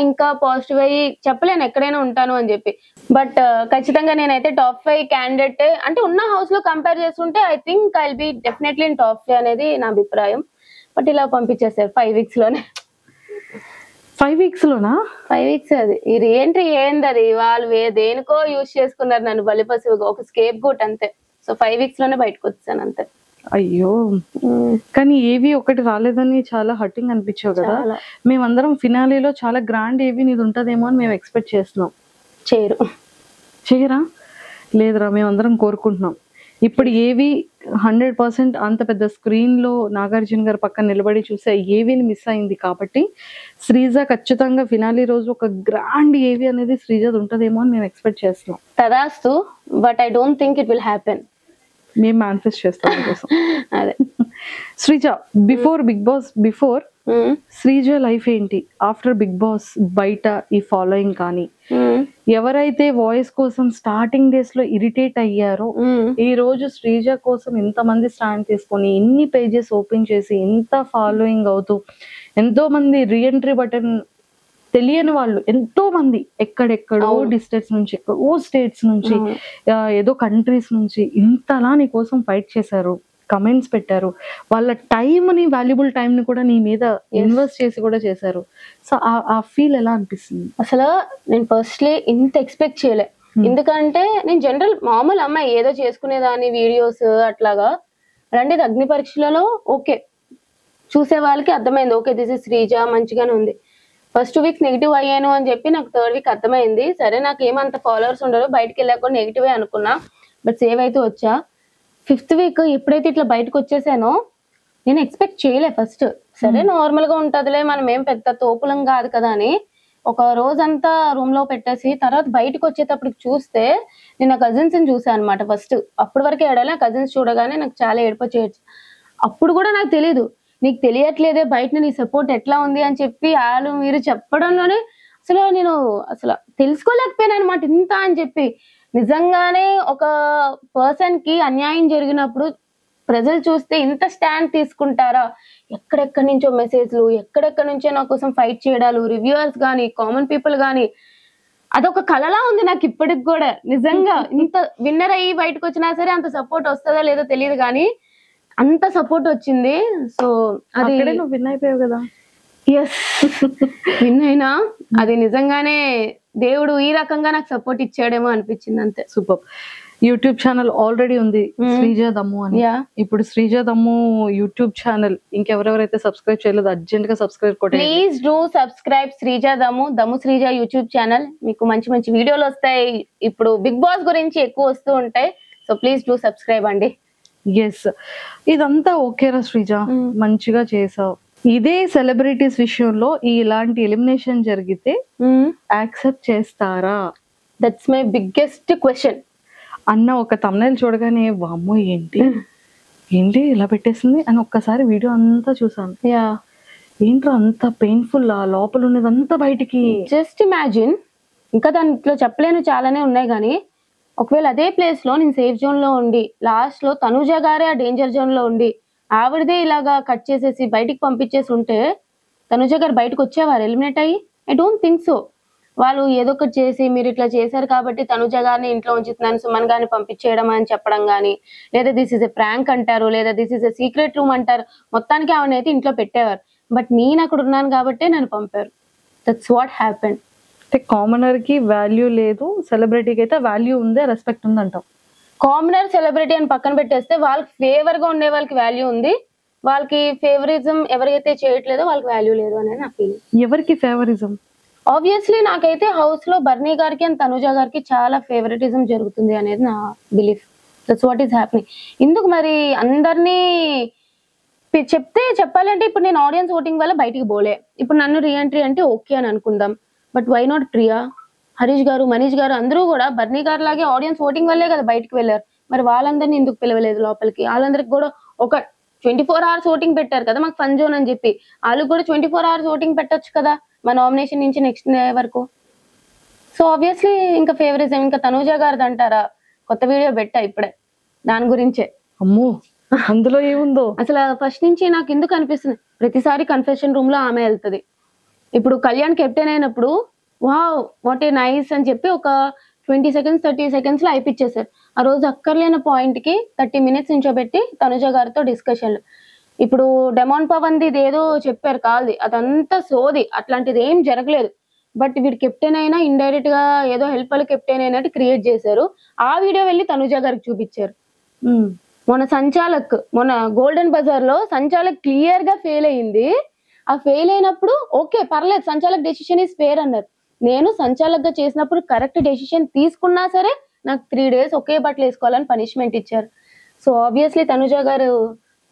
S3: ఇంకా పాజిటివ్ అయ్యి చెప్పలేను ఎక్కడైనా ఉంటాను అని చెప్పి. బట్ ఖచ్చితంగా నేనైతే టాప్ 5 క్యాండిడేట్ అంటే ఉన్న హౌస్ లో కంపేర్ చేసుకుంటే I think I will be definitely in top 5 అనేది నా అభిప్రాయం. బట్ ఇలా పంపించేస్తారు 5 weeks లోనే.
S2: 5 weeks లోనా?
S3: 5 weeks అది ఈ రీఎంట్రీ ఏంది, అది వాళ్ళు దేనికో యూజ్ చేసుకున్నారు నన్ను బలిపశువుగా, ఒక స్కేప్ గోట్ అంతే. సో 5 weeks లోనే బయటకు వచ్చాను అంతే.
S2: అయ్యో, కానీ ఏవి ఒకటి రాలేదని చాలా హర్టింగ్ అనిపించావు కదా. మేమందరం ఫినాలీలో చాలా గ్రాండ్ ఏవి నీది ఉంటదేమో అని మేము ఎక్స్పెక్ట్ చేస్తున్నాం. చేయరా? లేదురా, మేమందరం కోరుకుంటున్నాం. ఇప్పుడు ఏవి 100% అంత పెద్ద స్క్రీన్ లో నాగార్జున గారు పక్కన నిలబడి చూసే ఏవిని మిస్ అయింది కాబట్టి శ్రీజ ఖచ్చితంగా ఫినాలీ రోజు ఒక గ్రాండ్ ఏవి అనేది శ్రీజది ఉంటదేమో అని మేము ఎక్స్పెక్ట్ చేస్తున్నాం.
S3: తదాస్తు, but I don't think it will happen.
S2: మేము మేనిఫెస్ట్ చేస్తాం కోసం. అదే శ్రీజ, బిఫోర్ శ్రీజ లైఫ్ ఏంటి, ఆఫ్టర్ బిగ్ బాస్ బయట ఈ ఫాలోయింగ్ కానీ, ఎవరైతే వాయిస్ కోసం స్టార్టింగ్ డేస్ లో ఇరిటేట్ అయ్యారో ఈ రోజు శ్రీజ కోసం ఎంతమంది స్టాండ్ తీసుకొని ఎన్ని పేజెస్ ఓపెన్ చేసి ఎంత ఫాలోయింగ్ అవుతూ ఎంతో మంది రీఎంట్రీ బటన్ తెలియని వాళ్ళు ఎంతో మంది ఎక్కడెక్కడో డిస్ట్రిక్ట్స్ నుంచి, ఎక్కడో స్టేట్స్ నుంచి, ఏదో కంట్రీస్ నుంచి ఇంతలా నీ కోసం ఫైట్ చేశారు, కమెంట్స్ పెట్టారు, వాళ్ళ టైంని, వాల్యుబుల్ టైంని కూడా నీ మీద ఇన్వెస్ట్ చేసి కూడా చేశారు. సో ఆ ఫీల్ ఎలా అనిపిస్తుంది?
S3: అసలు నేను ఫస్ట్లీ ఇంత ఎక్స్పెక్ట్ చేయలే. ఎందుకంటే నేను జనరల్ మామూలు అమ్మాయి, ఏదో చేసుకునేదాన్ని వీడియోస్ అట్లాగా. అలాంటిది అగ్ని పరీక్షలలో ఓకే చూసే వాళ్ళకి అర్థమైంది, ఓకే దిస్ ఇస్ శ్రీజ మంచిగానే ఉంది. ఫస్ట్ 2 weeks నెగిటివ్ అయ్యాను అని చెప్పి నాకు 3rd week అర్థమైంది. సరే నాకు ఏమంత ఫాలోవర్స్ ఉండరు, బయటకు వెళ్ళాక కూడా నెగిటివే అనుకున్నా, బట్ సేవ్ అయితే వచ్చా. 5th week ఎప్పుడైతే ఇట్లా బయటకు వచ్చేసానో నేను ఎక్స్పెక్ట్ చేయలే ఫస్ట్. సరే నార్మల్ గా ఉంటదిలే, మనం ఏం పెద్ద తోపులం కాదు కదా అని ఒక రోజంతా రూమ్ లో పెట్టేసి తర్వాత బయటకు వచ్చేటప్పటికి చూస్తే నేను నా కజిన్స్ ని చూసాను అనమాట. ఫస్ట్ అప్పటి వరకు ఏడాలి, కజిన్స్ చూడగానే నాకు చాలా ఏడుపొచ్చేయచ్చు. అప్పుడు కూడా నాకు తెలీదు, నీకు తెలియట్లేదే బయట నీ సపోర్ట్ ఎట్లా ఉంది అని చెప్పి వాళ్ళు మీరు చెప్పడంలోనే నేను తెలుసుకోలేకపోయాను అనమాట ఇంత అని చెప్పి. నిజంగానే ఒక పర్సన్ కి అన్యాయం జరిగినప్పుడు ప్రజలు చూస్తే ఇంత స్టాండ్ తీసుకుంటారా? ఎక్కడెక్కడి నుంచో మెసేజ్లు, ఎక్కడెక్కడి నుంచో నా కోసం ఫైట్ చేయడాలు, రివ్యూవర్స్ గానీ, కామన్ పీపుల్ గానీ, అదొక కళలా ఉంది నాకు ఇప్పటికి కూడా. నిజంగా ఇంత విన్నర్ అయ్యి బయటకు వచ్చినా సరే అంత సపోర్ట్ వస్తుందో లేదో తెలియదు కానీ అంత సపోర్ట్ వచ్చింది. సో అది
S2: నువ్వు విన్ అయిపోయావు కదా.
S3: ఎస్, విన్ అయినా అది నిజంగానే దేవుడు ఈ రకంగా నాకు సపోర్ట్ ఇచ్చాడేమో అనిపించింది అంతే.
S2: సూపర్. యూట్యూబ్ ఛానల్ ఆల్రెడీ ఉంది శ్రీజ దమ్ము అని. ఇప్పుడు శ్రీజ దమ్ము యూట్యూబ్ ఛానల్ ఇంకెవరెవరైతే సబ్స్క్రైబ్ చేయలేదు అర్జెంట్ గా సబ్స్క్రైబ్ కొట్టండి.
S3: ప్లీజ్ డూ సబ్స్క్రైబ్ శ్రీజ దమ్ము శ్రీజ యూట్యూబ్ ఛానల్. మీకు మంచి మంచి వీడియోలు వస్తాయి. ఇప్పుడు బిగ్ బాస్ గురించి ఎక్కువ వస్తూ ఉంటాయి. సో ప్లీజ్ డూ సబ్స్క్రైబ్ అండి.
S2: ఎస్, ఇదంతా ఓకేరా శ్రీజ, మంచిగా చేసావు. ఇదే సెలబ్రిటీస్ విషయంలో ఇలాంటి ఎలిమినేషన్ జరిగితే యాక్సెప్ట్ చేస్తారా?
S3: దట్స్ మై బిగ్గెస్ట్ క్వశ్చన్
S2: అన్న ఒక తమ్నైల్ చూడగానే వామ్మో ఏంటి ఇలా పెట్టేసింది అని ఒక్కసారి వీడియో అంతా చూసాను. ఏంట్రా అంత పెయిన్ఫుల్, లోపల ఉన్నదంతా బయటికి.
S3: జస్ట్ ఇమాజిన్, ఇంకా దాంట్లో చెప్పలేను చాలానే ఉన్నాయి కానీ ఒకవేళ అదే ప్లేస్ లో నేను సేఫ్ జోన్ లో ఉండి లాస్ట్ లో తనుజ గారే ఆ డేంజర్ జోన్ లో ఉండి ఆవిడదే ఇలాగా కట్ చేసేసి బయటికి పంపించేసి ఉంటే తనుజ గారు బయటకు వచ్చేవారు ఎలిమినేట్ అయ్యి? I don't think so. వాళ్ళు ఏదో ఒకటి చేసి మీరు ఇట్లా చేశారు కాబట్టి తనుజ గారిని ఇంట్లో ఉంచుతున్నాను, సుమన్ గారిని పంపించేయడం అని చెప్పడం కానీ, లేదా దిస్ ఇస్ ఎ ప్రాంక్ అంటారు, లేదా this is a secret room అంటారు. మొత్తానికి ఆవిడనైతే ఇంట్లో పెట్టేవారు. బట్ నేను అక్కడ ఉన్నాను కాబట్టి నన్ను పంపారు. That's what happened.
S2: అంటే కామనర్ కి వాల్యూ లేదు, సెలబ్రిటీకి అయితే వాల్యూ ఉంది, రెస్పెక్ట్ ఉంది అంటాం.
S3: కామనర్ సెలబ్రిటీ అని పక్కన పెట్టేస్తే వాళ్ళకి ఫేవర్ గా ఉండే వాళ్ళకి వాల్యూ ఉంది, వాళ్ళకి ఫేవరిజం ఎవరైతే చేయట్లేదో వాళ్ళకి వాల్యూ లేదు అనేది నా ఫీలింగ్.
S2: ఎవరికి ఫేవరిజం?
S3: ఆబ్వియస్లీ నాకైతే హౌస్ లో బర్నీ గారికి అండ్ తనుజ గారికి చాలా ఫేవరెటిజం జరుగుతుంది అనేది నా belief. That's what is happening. ఎందుకు మరి అందరినీ చెప్పాలంటే ఇప్పుడు నేను ఆడియన్స్ ఓటింగ్ వల్ల బయటికి పోలే, ఇప్పుడు నన్ను రీఎంట్రీ అంటే ఓకే అని అనుకుందాం. But why not Priya, Harish garu, Manish గారు అందరూ కూడా బర్నీ గారు లాగే ఆడియన్స్ ఓటింగ్ వల్లే కదా బయటకు వెళ్ళారు. మరి వాళ్ళందరినీ ఎందుకు పిలవలేదు లోపలికి? వాళ్ళందరికి కూడా ఒక 24 hours ఓటింగ్ పెట్టారు కదా మాకు ఫన్ జోన్ అని చెప్పి, వాళ్ళకి కూడా 24 hours ఓటింగ్ పెట్టొచ్చు కదా మా నామినేషన్ నుంచి నెక్స్ట్ డే వరకు. సో ఆబ్వియస్లీ ఇంకా ఫేవరిజం ఇంకా తనూజ గారిది అంటారా? కొత్త వీడియో పెట్టా ఇప్పుడే దాని గురించే.
S2: అమ్మో, అందులో ఏముందో
S3: అసలు ఫస్ట్ నుంచి నాకు ఎందుకు అనిపిస్తుంది, ప్రతిసారి కన్ఫెషన్ రూమ్ లో ఆమె వెళ్తుంది. ఇప్పుడు కళ్యాణ్ కెప్టెన్ అయినప్పుడు వావ్ వాట్ ఏ నైస్ అని చెప్పి ఒక 20 seconds 30 seconds లో అయిపించేశారు. ఆ రోజు అక్కర్లేని పాయింట్ కి 30 minutes నుంచోబెట్టి తనుజ గారితో డిస్కషన్లు. ఇప్పుడు డెమాన్ పవన్ ది ఏదో చెప్పారు కాల్ది, అదంతా సోది, అట్లాంటిది ఏం జరగలేదు. బట్ వీడు కెప్టెన్ అయినా ఇండైరెక్ట్ గా ఏదో హెల్ప్ వాళ్ళు కెప్టెన్ అయినట్టు క్రియేట్ చేశారు. ఆ వీడియో వెళ్ళి తనుజ గారికి చూపించారు. మొన్న గోల్డెన్ బజార్ లో సంచాలక్ క్లియర్ గా ఫెయిల్ అయింది. ఆ ఫెయిల్ అయినప్పుడు ఓకే పర్లేదు, సంచాలక్ డెసిషన్ ఈస్ ఫేర్ అన్నారు. నేను సంచాలక్ గా చేసినప్పుడు కరెక్ట్ డెసిషన్ తీసుకున్నా సరే నాకు 3 days ఒకే బట్టలు వేసుకోవాలని పనిష్మెంట్ ఇచ్చారు. సో ఆబ్వియస్లీ తనుజ గారు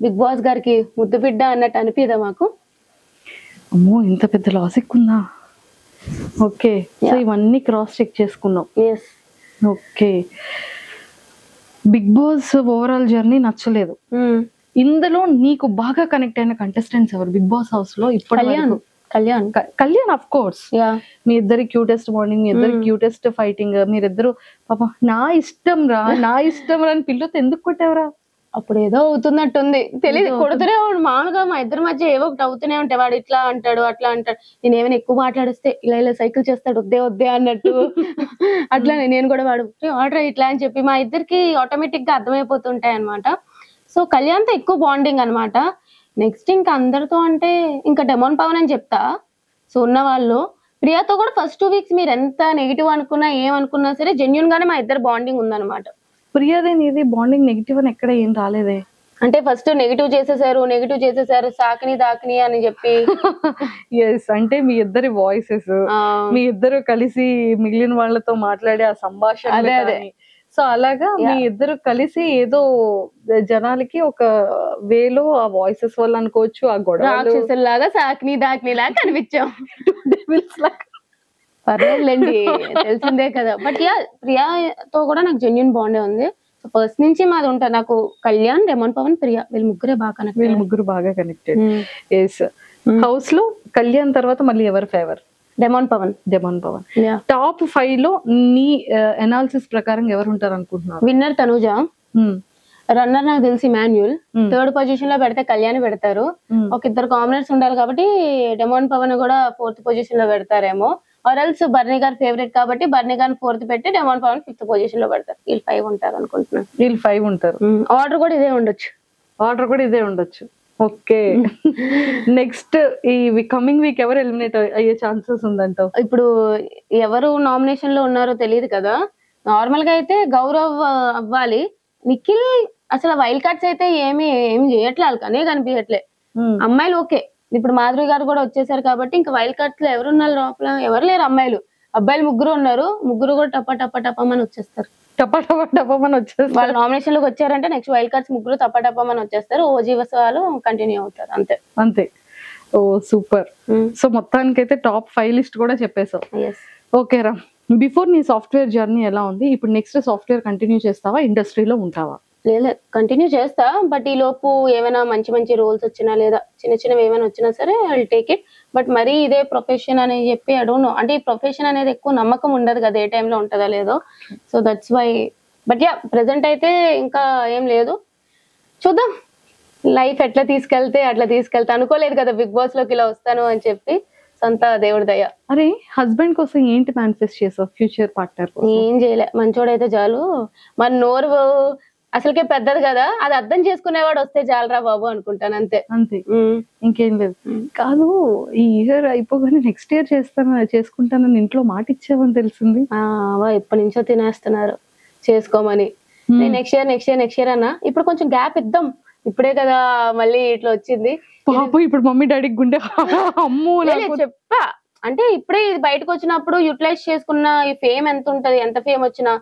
S3: బిగ్ బాస్ గారికి ముద్దు బిడ్డ అన్నట్టు అనిపిదా మాకు?
S2: అమ్మో, ఇంత పెద్ద లాజిక్ ఉందా? ఓకే, సో ఇవన్నీ క్రాస్ చెక్ చేసుకున్నాం.
S3: Yes.
S2: Okay, Bigg Boss overall journey నచ్చలేదు. ఇందులో నీకు బాగా కనెక్ట్ అయిన కంటెస్టెంట్స్ ఎవరు బిగ్ బాస్ హౌస్ లో? ఇప్పుడు కళ్యాణ్ ఆఫ్ కోర్స్. మీ ఇద్దరి క్యూటెస్ట్ మార్నింగ్, మీ ఇద్దరి క్యూటెస్ట్ ఫైటింగ్, మీరిద్దరు పాప నా ఇష్టం రా అని పిల్లతో ఎందుకు కొట్టేవరా?
S3: అప్పుడు ఏదో అవుతున్నట్టుంది, తెలియదు, కొడుతూనే ఉండు మామూలుగా. మా ఇద్దరి మధ్య ఏవో ఒకటి అవుతూనే ఉంటాయి. వాడు ఇట్లా అంటాడు అట్లా అంటాడు, నేను ఏమైనా ఎక్కువ మాట్లాడిస్తే ఇలా సైకిల్ చేస్తాడు వద్దే అన్నట్టు. అట్లా నేను కూడా వాడు ఆర్డర్ ఇట్లా అని చెప్పి మా ఇద్దరికి ఆటోమేటిక్ గా అర్థమైపోతుంటాయి అనమాట. సో కళ్యాణ్తో ఎక్కువ బాండింగ్ అనమాట. నెక్స్ట్ ఇంకా అందరితో అంటే ఇంకా డెమాన్ పవన్ అని చెప్తా. సో ఉన్న వాళ్ళు ప్రియాతో కూడా ఫస్ట్ 2 weeks మీరు ఎంత నెగిటివ్ అనుకున్నా ఏమనుకున్నా సరే జెన్యున్ గానే మా ఇద్దరు బాండింగ్ ఉందన్నమాట.
S2: ప్రియాదే నీది బాండింగ్ నెగిటివ్ అని ఎక్కడ ఏం రాలేదే.
S3: అంటే ఫస్ట్ నెగిటివ్ చేసేసారు సాకిని దాకిని అని చెప్పి.
S2: ఎస్, అంటే మీ ఇద్దరి వాయిసెస్, మీ ఇద్దరు కలిసి మిగిలిన వాళ్ళతో మాట్లాడే ఆ సంభాషణ, సో అలాగా మీ ఇద్దరు కలిసి ఏదో జనాలకి ఒక వేలో ఆ వాయిసెస్ వల్ల అనుకోవచ్చు, ఆ గొడవ
S3: లాగా సాకిని దాకిని లాగా కనిపించాం. పర్లేదులేండి, తెలిసిందే కదా. బట్ యా, ప్రియాతో కూడా నాకు జెన్యున్ బాండే ఉంది. సో ఫస్ట్ నుంచి మాది ఉంటా. నాకు కళ్యాణ్, డెమాన్ పవన్, ప్రియా వీళ్ళు ముగ్గురు బాగా కనెక్టెడ్.
S2: ఎస్, హౌస్ లో కళ్యాణ్ తర్వాత మళ్ళీ ఎవరు ఫేవర్?
S3: డెమాన్ పవన్.
S2: టాప్ 5 లో నీ అనాలిసిస్ ప్రకారం ఎవరు ఉంటారు అనుకుంటున్నారు?
S3: విన్నర్ తనుజ, రన్నర్ నాకు తెలిసి మాన్యుల్, 3rd పొజిషన్ లో పెడితే కళ్యాణ్ పెడతారు. ఒక 2 కామనర్స్ ఉండాలి కాబట్టి డెమాన్ పవన్ కూడా 4th పొజిషన్ లో పెడతారేమో. ఆర్ఎల్స్ బర్నీ గారు ఫేవరెట్ కాబట్టి బర్నీ గారిని 4th పెట్టి డెమాన్ పవన్ 5th పొజిషన్ లో పెడతారు. వీళ్ళు 5 ఉంటారు అనుకుంటున్నాను.
S2: వీళ్ళు 5 ఉంటారు.
S3: ఆర్డర్ కూడా ఇదే ఉండొచ్చు.
S2: ఓకే. నెక్స్ట్ ఈ కమింగ్ వీక్ ఎవరు ఎలిమినేట్ అయ్యే ఛాన్సెస్ ఉందంటావు?
S3: ఇప్పుడు ఎవరు నామినేషన్ లో ఉన్నారో తెలియదు కదా. నార్మల్ గా అయితే గౌరవ్ అవ్వాలి. నిఖిల్ అసలు వైల్డ్ కార్డ్స్ అయితే ఏం చేయట్లే, వాళ్ళకి అనే కనిపించట్లే. అమ్మాయిలు ఓకే, ఇప్పుడు మాధురి గారు కూడా వచ్చేసారు కాబట్టి ఇంకా వైల్డ్ కార్డ్స్ లో ఎవరున్నారు లోపల? ఎవరు లేరు అమ్మాయిలు. అబ్బాయిలు 3 ఉన్నారు. 3 కూడా టపమని వచ్చేస్తారు.
S2: టపమని వచ్చేస్తారు.
S3: వాళ్ళు నామినేషన్ లోకి వచ్చారంటే నెక్స్ట్ వైల్డ్ కార్డ్స్ 3 టపమని వచ్చేస్తారు. ఓజీవస్ వాళ్ళు కంటిన్యూ అవుతారు. అంతే
S2: అంతే. ఓ సూపర్. సో మొత్తానికైతే టాప్ 5 లిస్ట్ కూడా చెప్పేసావు. ఓకే రా, బిఫోర్ నీ సాఫ్ట్వేర్ జర్నీ ఎలా ఉంది? ఇప్పుడు నెక్స్ట్ సాఫ్ట్వేర్ కంటిన్యూ చేస్తావా, ఇండస్ట్రీలో ఉంటావా?
S3: లేదు, కంటిన్యూ చేస్తా. బట్ ఈ లోపు ఏమైనా మంచి రోల్స్ వచ్చినా లేదా చిన్నవి ఏమైనా వచ్చినా సరే I will take it. But మరీ ఇదే ప్రొఫెషన్ అని చెప్పి ఐ డోంట్ నో. అంటే ఈ ప్రొఫెషన్ అనేది ఎక్కువ నమ్మకం ఉండదు కదా, ఏ టైంలో ఉంటుందో లేదో. So that's why. But yeah, present అయితే ఇంకా ఏం లేదు. చూద్దాం లైఫ్ ఎట్లా తీసుకెళ్తే అట్లా తీసుకెళ్తా. అనుకోలేదు కదా బిగ్ బాస్ లోకి ఇలా వస్తాను అని చెప్పి. సొంత దేవుడి దయ.
S2: అరే, హస్బెండ్ కోసం ఏంటి మేనిఫెస్ట్ చేసావు? ఫ్యూచర్ పార్ట్నర్
S3: ఏం చేయలే, మంచోడైతే చాలు. మన నోరు అసలుకే పెద్దది కదా, అది అర్థం చేసుకునేవాడు వస్తే చాలరా బాబు అనుకుంటాను. అంతే
S2: అంతే, ఇంకేం లేదు. కాదు, ఈ ఇయర్ అయిపోగానే నెక్స్ట్ ఇయర్ చేసుకుంటానని ఇంట్లో మాట ఇచ్చావని తెలిసింది.
S3: ఎప్పటి నుంచో తినేస్తున్నారు చేసుకోమని. నెక్స్ట్ ఇయర్ అన్నా. ఇప్పుడు కొంచెం గ్యాప్ ఇద్దాం, ఇప్పుడే కదా మళ్ళీ ఇట్లా వచ్చింది.
S2: పాపం ఇప్పుడు మమ్మీ డాడీకి గుండె అమ్మో
S3: చెప్పా. అంటే ఇప్పుడే ఇది బయటకు వచ్చినప్పుడు యూటిలైజ్ చేసుకున్న ఈ ఫేమ్ ఎంత ఉంటది, ఎంత ఫేమ్ వచ్చినా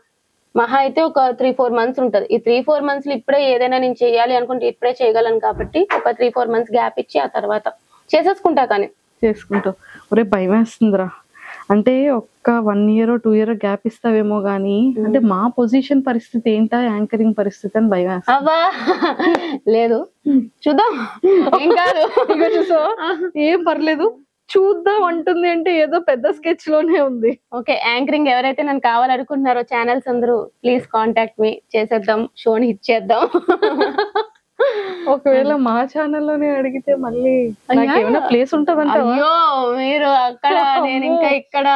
S3: మహా అయితే ఒక 3-4 months ఉంటది. ఈ 3-4 months లో ఇప్పుడే ఏదైనా నేను చేయాలి అనుకుంటే ఇప్పుడే చేయగలను కాబట్టి ఒక 3-4 months గ్యాప్ ఇచ్చి ఆ తర్వాత చేసేసుకుంటా. కానీ
S2: చేసుకుంటావు. ఒరే భయం వేస్తుందిరా. అంటే ఒక్క 1 year or 2 year గ్యాప్ ఇస్తావేమో గానీ, అంటే మా పొజిషన్ పరిస్థితి ఏంటా, యాంకరింగ్ పరిస్థితి అని భయం వేస్తా.
S3: అవ్వా లేదు, చూద్దాం. ఏం కాదు,
S2: ఏం పర్లేదు, చూద్దాం అంటుంది అంటే ఏదో పెద్ద స్కెచ్ లోనే ఉంది.
S3: ఓకే, యాంకరింగ్ ఎవరైతే నన్ను కావాలనుకుంటున్నారో ఛానల్స్ అందరూ ప్లీజ్ కాంటాక్ట్ మీ, చేసేద్దాం, షోని హిట్ చేద్దాం.
S2: ఒకవేళ మా ఛానల్లోనే అడిగితే మళ్ళీ ఏమైనా ప్లేస్ ఉంటదంట?
S3: అయ్యో మీరు అక్కడ, నేను ఇంకా ఇక్కడ.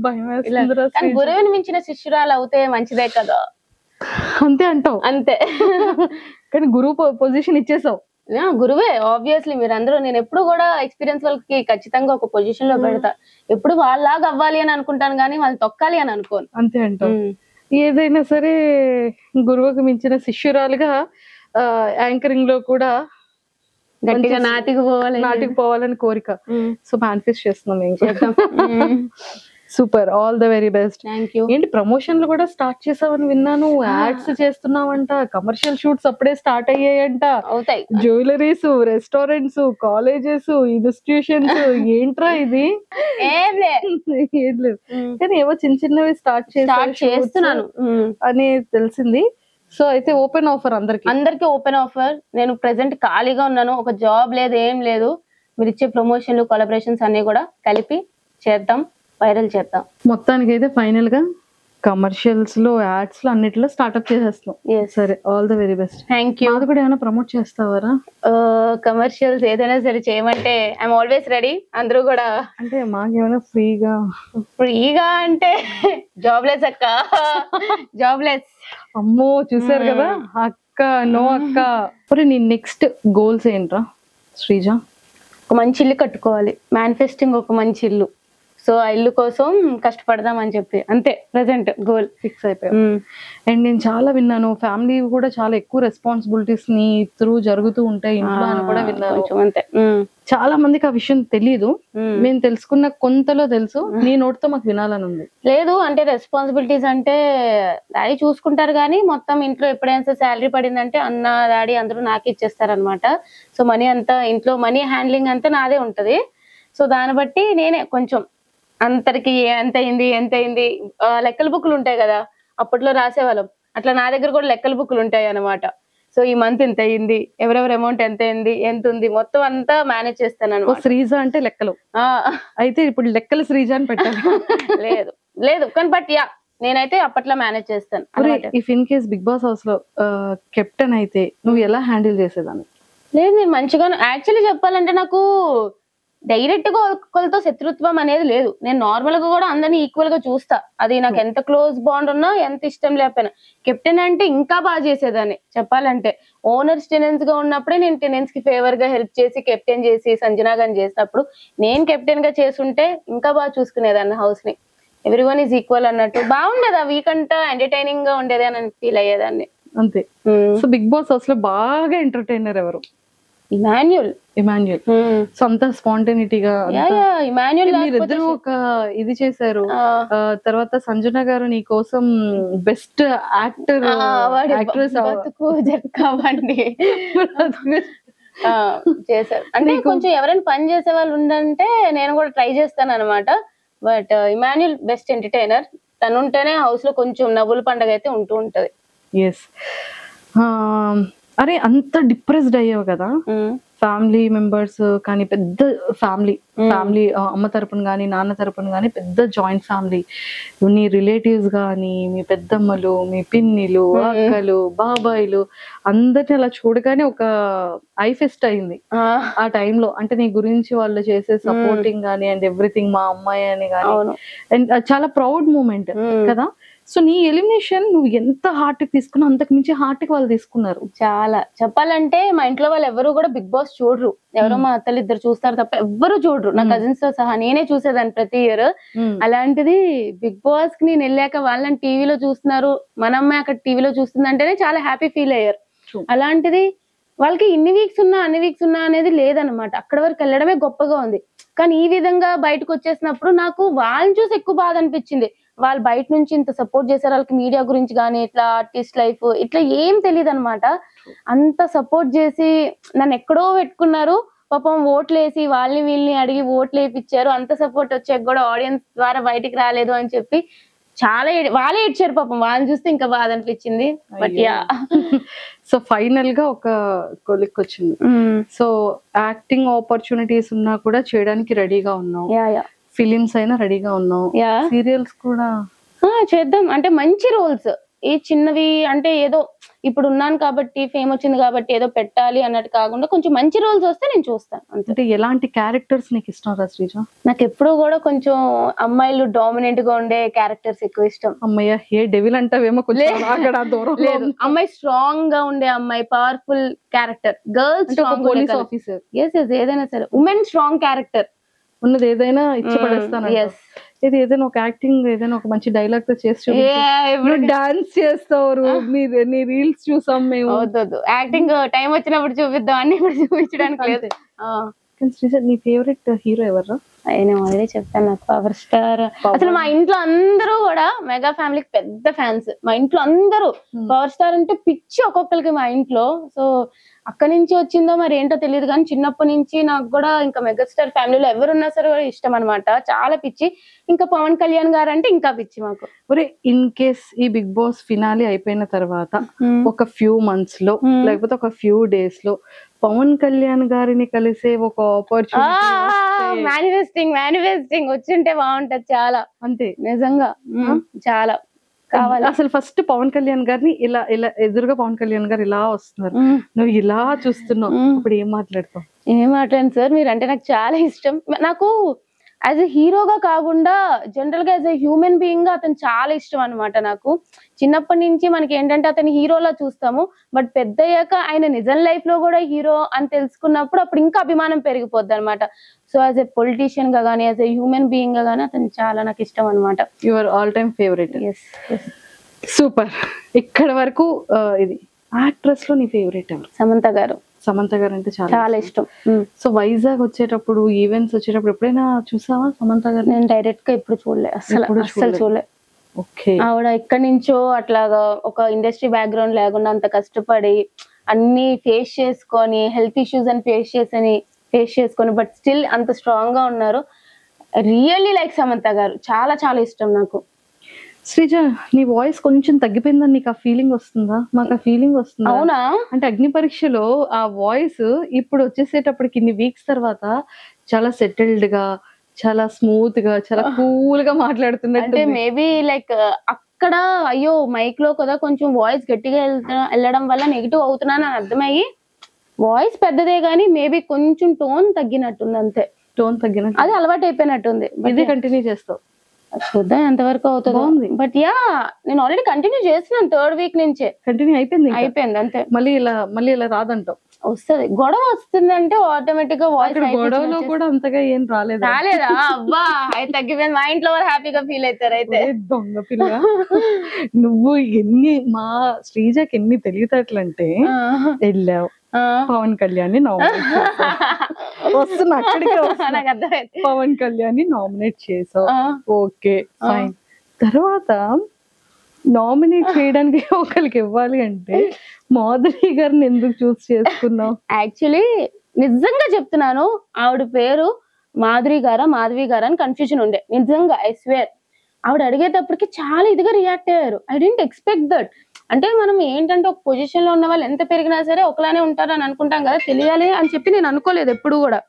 S2: భయం వేస్తుందిరా.
S3: గురువుని మించిన శిష్యురాలు అవుతే మంచిదే కదా.
S2: అంతే అంటావు?
S3: అంతే.
S2: కానీ గురువు పొజిషన్ ఇచ్చేసావు.
S3: గురువే ఆబ్వియస్లీ. మీరందరూ, నేను ఎప్పుడు కూడా ఎక్స్పీరియన్స్ వాళ్ళకి ఖచ్చితంగా ఒక పొజిషన్ లో పెడతా. ఎప్పుడు వాళ్ళలాగా అవ్వాలి అని అనుకుంటాను కానీ వాళ్ళు తొక్కాలి అని అనుకోను.
S2: అంతే అంటావు. ఏదైనా సరే గురువుకి మించిన శిష్యురాలుగా యాంకరింగ్ లో కూడా
S3: గట్టిగా నాటికి
S2: పోవాలని కోరిక. సో మేనిఫెస్ట్ చేస్తున్నాం. Super, all the very best. ఏంటి ప్రమోషన్లు కూడా స్టార్ట్ చేసావని విన్నాను, యాడ్స్ చేస్తున్నావంట, కమర్షియల్ షూట్స్ అప్పుడే స్టార్ట్ అయ్యాయంట.
S3: అవుతాయి.
S2: జ్యువెలరీస్, రెస్టారెంట్స్, కాలేజెస్, ఇన్స్టిట్యూషన్స్, ఏంట్రా ఇది? ఏం లేదు, కానీ ఏవో చిన్నవి స్టార్ట్
S3: చేస్తున్నాను
S2: అని తెలిసింది. సో అయితే ఓపెన్ ఆఫర్ అందరికి
S3: ఓపెన్ ఆఫర్. నేను ప్రెసెంట్ ఖాళీగా ఉన్నాను, ఒక జాబ్ లేదు, ఏం లేదు. మీరు ఇచ్చే ప్రమోషన్లు, కొలాబరేషన్స్ అన్ని కూడా కలిపి చేద్దాం, వైరల్ చేద్దాం.
S2: మొత్తానికి అయితే ఫైనల్ గా కమర్షియల్స్ లో, యాడ్స్ లో, అన్నిట్లో స్టార్ట్అప్ చేసేస్తాం. సరే, all the very best.
S3: Thank you.
S2: అది కూడా ఏమైనా ప్రమోట్ చేస్తావారా?
S3: కమర్షియల్స్ ఏదైనా సరే చేయమంటే ఐఎమ్ ఆల్వేస్ రెడీ. అందరూ కూడా. అంటే
S2: మాకేమైనా
S3: ఫ్రీగా అంటే జాబ్లెస్ అక్క, జాబ్లెస్.
S2: అమ్మో చూసారు కదా అక్క, నో అక్క. మరి నీ నెక్స్ట్ గోల్స్ ఏంట్రా శ్రీజ?
S3: ఒక మంచి ఇల్లు కట్టుకోవాలి, మేనిఫెస్టింగ్ ఒక మంచి ఇల్లు. సో ఆ ఇల్లు కోసం కష్టపడదాం అని చెప్పి, అంతే ప్రెసెంట్ గోల్ ఫిక్స్ అయిపోయాం.
S2: అండ్ నేను చాలా విన్నాను, ఫ్యామిలీ కూడా చాలా ఎక్కువ రెస్పాన్సిబిలిటీస్ ని త్రూ జరుగుతూ ఉంటాయి ఇంట్లో అని కూడా విన్నాను.
S3: అంతే,
S2: చాలా మందికి ఆ విషయం తెలియదు. మేము తెలుసుకున్న కొంతలో తెలుసు, నీ నోటితో మాకు వినాలని ఉంది.
S3: లేదు అంటే రెస్పాన్సిబిలిటీస్ అంటే డాడీ చూసుకుంటారు కానీ మొత్తం ఇంట్లో ఎప్పుడైనా శాలరీ పడిందంటే అన్న, డాడీ అందరూ నాకే ఇచ్చేస్తారనమాట. సో మనీ అంతా ఇంట్లో, మనీ హ్యాండ్లింగ్ అంతా నాదే ఉంటది. సో దాన్ని బట్టి నేనే కొంచెం అంతరికి ఎంత అయింది లెక్కల బుక్లు ఉంటాయి కదా, అప్పట్లో రాసేవాళ్ళం, అట్లా నా దగ్గర కూడా లెక్కల బుక్లు ఉంటాయి అనమాట. సో ఈ మంత్ ఎంత అయింది, ఎవరెవరి అమౌంట్ ఎంత ఉంది, మొత్తం అంతా మేనేజ్ చేస్తాను.
S2: శ్రీజ అంటే లెక్కలు. అయితే ఇప్పుడు లెక్కలు శ్రీజ అని పెట్టాలి.
S3: లేదు కానీ బట్ యా, నేనైతే అప్పట్లో మేనేజ్ చేస్తాను.
S2: If in case Bigg Boss house లో కెప్టెన్ అయితే నువ్వు ఎలా హ్యాండిల్ చేసేదాన్ని?
S3: లేదు, నేను మంచిగా యాక్చువల్లీ చెప్పాలంటే నాకు డైరెక్ట్ గా ఒకరితో శత్రుత్వం అనేది లేదు. నేను నార్మల్ గా కూడా అందరినీ ఈక్వల్ గా చూస్తా. అది నాకు ఎంత క్లోజ్ బాండ్ ఉన్నా, ఎంత ఇష్టం లేకపోయినా. కెప్టెన్ అంటే ఇంకా బాగా చేసేదాన్ని చెప్పాలంటే. ఓనర్స్ టెనెన్స్ గా ఉన్నప్పుడే నేను టెనెన్స్ కి ఫేవర్ గా హెల్ప్ చేసి, కెప్టెన్ చేసి, సంజనా గాని చేసినప్పుడు నేను కెప్టెన్ గా చేసుంటే ఇంకా బాగా చూసుకునేదాన్ని హౌస్ ని. ఎవ్రీ వన్ ఈజ్ ఈక్వల్ అన్నట్టు బాగుండేది. ఆ వీక్ అంతా ఎంటర్టైనింగ్ గా ఉండేది అని ఫీల్ అయ్యేదాన్ని.
S2: అంతే. సో బిగ్ బాస్ హౌస్ లో బాగా ఎంటర్టైనర్ ఎవరు?
S3: ఇమాన్యుల్.
S2: సో అంత స్పాంటేనిటీగా మీరిద్దరు ఒక ఇది చేశారు. తర్వాత సంజన గారు నీ కోసం బెస్ట్ యాక్టర్ యాక్ట్రెస్
S3: చేశారు. అంటే కొంచెం ఎవరైనా పని చేసే వాళ్ళు ఉండంటే నేను కూడా ట్రై చేస్తాను అనమాట. But Emmanuel best entertainer. తను ఉంటేనే హౌస్ లో కొంచెం నవ్వుల పండుగ అయితే ఉంటూ ఉంటది.
S2: అరే అంత డిప్రెస్డ్ అయ్యావు కదా, ఫ్యామిలీ మెంబర్స్ కానీ పెద్ద ఫ్యామిలీ అమ్మ తరపున కానీ నాన్న తరపున కానీ పెద్ద జాయింట్ ఫ్యామిలీ, నీ రిలేటివ్స్ కానీ మీ పెద్దమ్మలు, మీ పిన్నిలు, అక్కలు, బాబాయిలు అందరిని అలా చూడగానే ఒక ఐ ఫెస్ట్ అయింది ఆ టైంలో. అంటే నీ గురించి వాళ్ళు చేసే సపోర్టింగ్ కానీ అండ్ ఎవ్రీథింగ్, మా అమ్మాయి అని కానీ, అండ్ చాలా ప్రౌడ్ మూమెంట్ కదా. సో నీ ఎలిమినేషన్ నువ్వు ఎంత హార్ట్ కి తీసుకున్నా అంతకు మించి హార్ట్ కి వాళ్ళు తీసుకున్నారు.
S3: చాలా చెప్పాలంటే మా ఇంట్లో వాళ్ళు ఎవరు కూడా బిగ్ బాస్ చూడరు. ఎవరో మా అత్తలు ఇద్దరు చూస్తారు తప్ప ఎవ్వరు చూడరు, నా కజిన్స్ తో సహా. నేనే చూసేదాన్ని ప్రతి ఇయర్. అలాంటిది బిగ్ బాస్ కి నేను వెళ్ళాక వాళ్ళని టీవీలో చూస్తున్నారు, మన అమ్మాయి అక్కడ టీవీలో చూస్తుంది అంటేనే చాలా హ్యాపీ ఫీల్ అయ్యారు. అలాంటిది వాళ్ళకి అన్ని వీక్స్ ఉన్నా అనేది లేదనమాట. అక్కడ వరకు వెళ్ళడమే గొప్పగా ఉంది. కానీ ఈ విధంగా బయటకు వచ్చేసినప్పుడు నాకు వాళ్ళని చూసి ఎక్కువ బాధ అనిపించింది. వాళ్ళు బయట నుంచి ఇంత సపోర్ట్ చేశారు, వాళ్ళకి మీడియా గురించి కానీ ఇట్లా ఆర్టిస్ట్ లైఫ్ ఇట్లా ఏం తెలియదు అనమాట. అంత సపోర్ట్ చేసి నన్ను ఎక్కడో పెట్టుకున్నారు. పాపం ఓట్లు వేసి వాళ్ళని వీళ్ళని అడిగి ఓట్లు వేయించారు. అంత సపోర్ట్ వచ్చాక కూడా ఆడియన్స్ ద్వారా బయటికి రాలేదు అని చెప్పి చాలా వాళ్ళే ఏడ్చారు పాపం. వాళ్ళని చూస్తే ఇంకా బాధ అనిపించింది. బట్ యా,
S2: సో ఫైనల్ గా ఒక కొలిక్ వచ్చింది. సో యాక్టింగ్ ఆపర్చునిటీస్ ఉన్నా కూడా చేయడానికి రెడీగా ఉన్నావు, ఫిలిమ్స్ అయినా రెడీగా ఉన్నావు, సీరియల్స్ కూడా
S3: చేద్దాం అంటే మంచి రోల్స్. ఈ చిన్నవి అంటే ఏదో ఇప్పుడు ఉన్నాను కాబట్టి ఫేమ్ వచ్చింది కాబట్టి ఏదో పెట్టాలి అన్నట్టు కాకుండా కొంచెం మంచి రోల్స్ వస్తే నేను చూస్తాను.
S2: అంటే ఎలాంటి క్యారెక్టర్స్ నీకు ఇష్టం రా శ్రీజ?
S3: నాకు ఎప్పుడు కూడా కొంచెం అమ్మాయిలు డామినెంట్ గా ఉండే క్యారెక్టర్స్ ఎక్కువ ఇష్టం.
S2: అమ్మయ్య ఏ డెవిల్ అంటావేమో కొంచెం లేదు.
S3: అమ్మాయి స్ట్రాంగ్ గా ఉండే అమ్మాయి, powerful character, girls
S2: police officer,
S3: ఏదైనా సరే ఉమెన్ స్ట్రాంగ్ క్యారెక్టర్
S2: ఉన్నది ఏదైనా ఇచ్చి పడేస్తాను. ఇది ఏదైనా ఒక యాక్టింగ్ ఏదైనా ఒక మంచి డైలాగ్ తో చేసి డాన్స్ చేస్తారు, నీ రీల్స్ చూసాం మేము.
S3: యాక్టింగ్ టైం వచ్చినప్పుడు చూపిద్దాం అని చూపించడానికి లేదు.
S2: నీ ఫేవరెట్ హీరో ఎవరు?
S3: నేను ఆల్రెడీ చెప్పాను, నాకు పవర్ స్టార్. అసలు మా ఇంట్లో అందరూ కూడా మెగా ఫ్యామిలీకి పెద్ద ఫ్యాన్స్. మా ఇంట్లో అందరూ పవర్ స్టార్ అంటే పిచ్చి ఒక్కొక్కరికి మా ఇంట్లో. సో అక్కడి నుంచి వచ్చిందో మరి ఏంటో తెలియదు కానీ చిన్నప్పటి నుంచి నాకు కూడా ఇంకా మెగాస్టార్ ఫ్యామిలీలో ఎవరున్నా సరే ఇష్టం అనమాట, చాలా పిచ్చి. ఇంకా పవన్ కళ్యాణ్ గారు అంటే ఇంకా పిచ్చి మాకు.
S2: ఒరే ఇన్ కేస్ ఈ బిగ్ బాస్ ఫినాలి అయిపోయిన తర్వాత ఒక ఫ్యూ మంత్స్ లో లేకపోతే ఒక ఫ్యూ డేస్ లో పవన్ కళ్యాణ్ గారిని కలిసే ఒక ఆపర్చునిటీ,
S3: మేనిఫెస్టింగ్ వచ్చింటే బాగుంటది చాలా.
S2: అంతే
S3: నిజంగా చాలా కావాలి.
S2: అసలు ఫస్ట్ పవన్ కళ్యాణ్ గారిని ఇలా ఇలా ఎదురుగా పవన్ కళ్యాణ్ గారు ఇలా వస్తున్నారు, నువ్వు ఇలా చూస్తున్నావు, ఇప్పుడు ఏం మాట్లాడతావు?
S3: ఏం మాట్లాడండి సార్, మీరు అంటే నాకు చాలా ఇష్టం. నాకు యాజ్ ఎ హీరోగా కాకుండా జనరల్ గా యాజ్ ఎ హ్యూమన్ బీయింగ్ గా అతను చాలా ఇష్టం అనమాట. నాకు చిన్నప్పటి నుంచి మనకి ఏంటంటే అతని హీరోలా చూస్తాము, బట్ పెద్ద అయ్యాక ఆయన నిజం లైఫ్ లో కూడా హీరో అని తెలుసుకున్నప్పుడు అప్పుడు ఇంకా అభిమానం పెరిగిపోద్ది అనమాట. సో యాజ్ ఎ పొలిటీషియన్ గా కానీ యాజ్ ఎ హ్యూమన్ బీయింగ్ గా కానీ అతను చాలా నాకు ఇష్టం అనమాట.
S2: Your all time favourite. Super. ఇక్కడ వరకు ఇది యాక్ట్రెస్ లో నీ ఫేవరెట్ ఎవరు?
S3: సమంత గారు.
S2: సమంత గారు అంటే
S3: చాలా ఇష్టం.
S2: సో వైజాగ్ వచ్చేటప్పుడు ఈవెంట్స్ వచ్చేటప్పుడు ఎప్పుడైనా చూసావా సమంత గారు?
S3: నేను డైరెక్ట్ గా ఎప్పుడు చూడలే, అసలు చూడలే.
S2: ఓకే.
S3: ఆవిడ ఎక్కడి నుంచో అట్లాగా ఒక ఇండస్ట్రీ బ్యాక్గ్రౌండ్ లేకుండా అంత కష్టపడి అన్ని ఫేస్ చేసుకొని, హెల్త్ ఇష్యూస్ అని ఫేస్ చేసుకొని బట్ స్టిల్ అంత స్ట్రాంగ్ గా ఉన్నారు. రియల్లీ లైక్ సమంత గారు, చాలా చాలా ఇష్టం నాకు.
S2: శ్రీజ, నీ వాయిస్ కొంచెం తగ్గిపోయిందని నీకు ఆ ఫీలింగ్ వస్తుందా? మాకు ఆ ఫీలింగ్ వస్తుందా?
S3: అవునా? అంటే
S2: అగ్ని పరీక్షలో ఆ వాయిస్ ఇప్పుడు వచ్చేసేటప్పటికి ఇన్ని వీక్స్ తర్వాత చాలా సెటిల్డ్ గా, చాలా స్మూత్ గా, చాలా కూల్ గా మాట్లాడుతున్నట్టు.
S3: అంటే మేబీ లైక్ అక్కడ అయ్యో మైక్ లో కదా కొంచెం వాయిస్ గట్టిగా వెళ్ళడం వల్ల నెగిటివ్ అవుతున్నాను అని అర్థమయ్యి వాయిస్ పెద్దదే గానీ మేబీ కొంచెం టోన్ తగ్గినట్టుంది అంతే.
S2: టోన్ తగ్గినట్టు
S3: అది అలవాటు అయిపోయినట్టుంది.
S2: ఇది కంటిన్యూ చేస్తావు,
S3: చూద్దాం ఎంతవరకు అవుతుందో. బట్ యా నేను ఆల్రెడీ కంటిన్యూ చేస్తున్నాను 3rd వీక్ నుంచే.
S2: కంటిన్యూ అయిపోయింది
S3: అంతే.
S2: మళ్ళీ ఇలా రాదంటావు.
S3: వస్తుంది, గొడవ వస్తుందంటే ఆటోమేటిక్ గా వాయిస్.
S2: గొడవలో కూడా అంతగా ఏం రాలేదా?
S3: అబ్బా అయితే తగ్గిపోయింది. మా ఇంట్లో వారు హ్యాపీగా ఫీల్ అవుతారు. అయితే
S2: దొంగ పిల్ల నువ్వు ఎన్ని మా శ్రీజకి ఎన్ని తెలివితేటలంటే వెళ్ళావు పవన్ కళ్యాణ్ వస్తున్నా అక్కడికి పవన్ కళ్యాణ్ నామినేట్ చేసావు, ఓకే ఫైన్. తర్వాత నామినేట్ చేయడానికి ఒకరికి ఇవ్వాలి అంటే మాధురి గారిని ఎందుకు చూస్ చేసుకున్నావు?
S3: యాక్చువల్లీ నిజంగా చెప్తున్నాను, ఆవిడ పేరు మాధురి గారా మాధవి గారా అని కన్ఫ్యూజన్ ఉండే. నిజంగా ఐ స్వేర్ ఆవిడ అడిగేటప్పటికి చాలా ఇదిగా రియాక్ట్ అయ్యారు. I didn't expect that. అంటే మనం ఏంటంటే ఒక పొజిషన్ లో ఉన్న వాళ్ళు ఎంత పెరిగినా సరే ఒకలానే ఉంటారు అని అనుకుంటాం కదా, తెలియాలి అని చెప్పి నేను అనుకోలేదు ఎప్పుడు కూడా.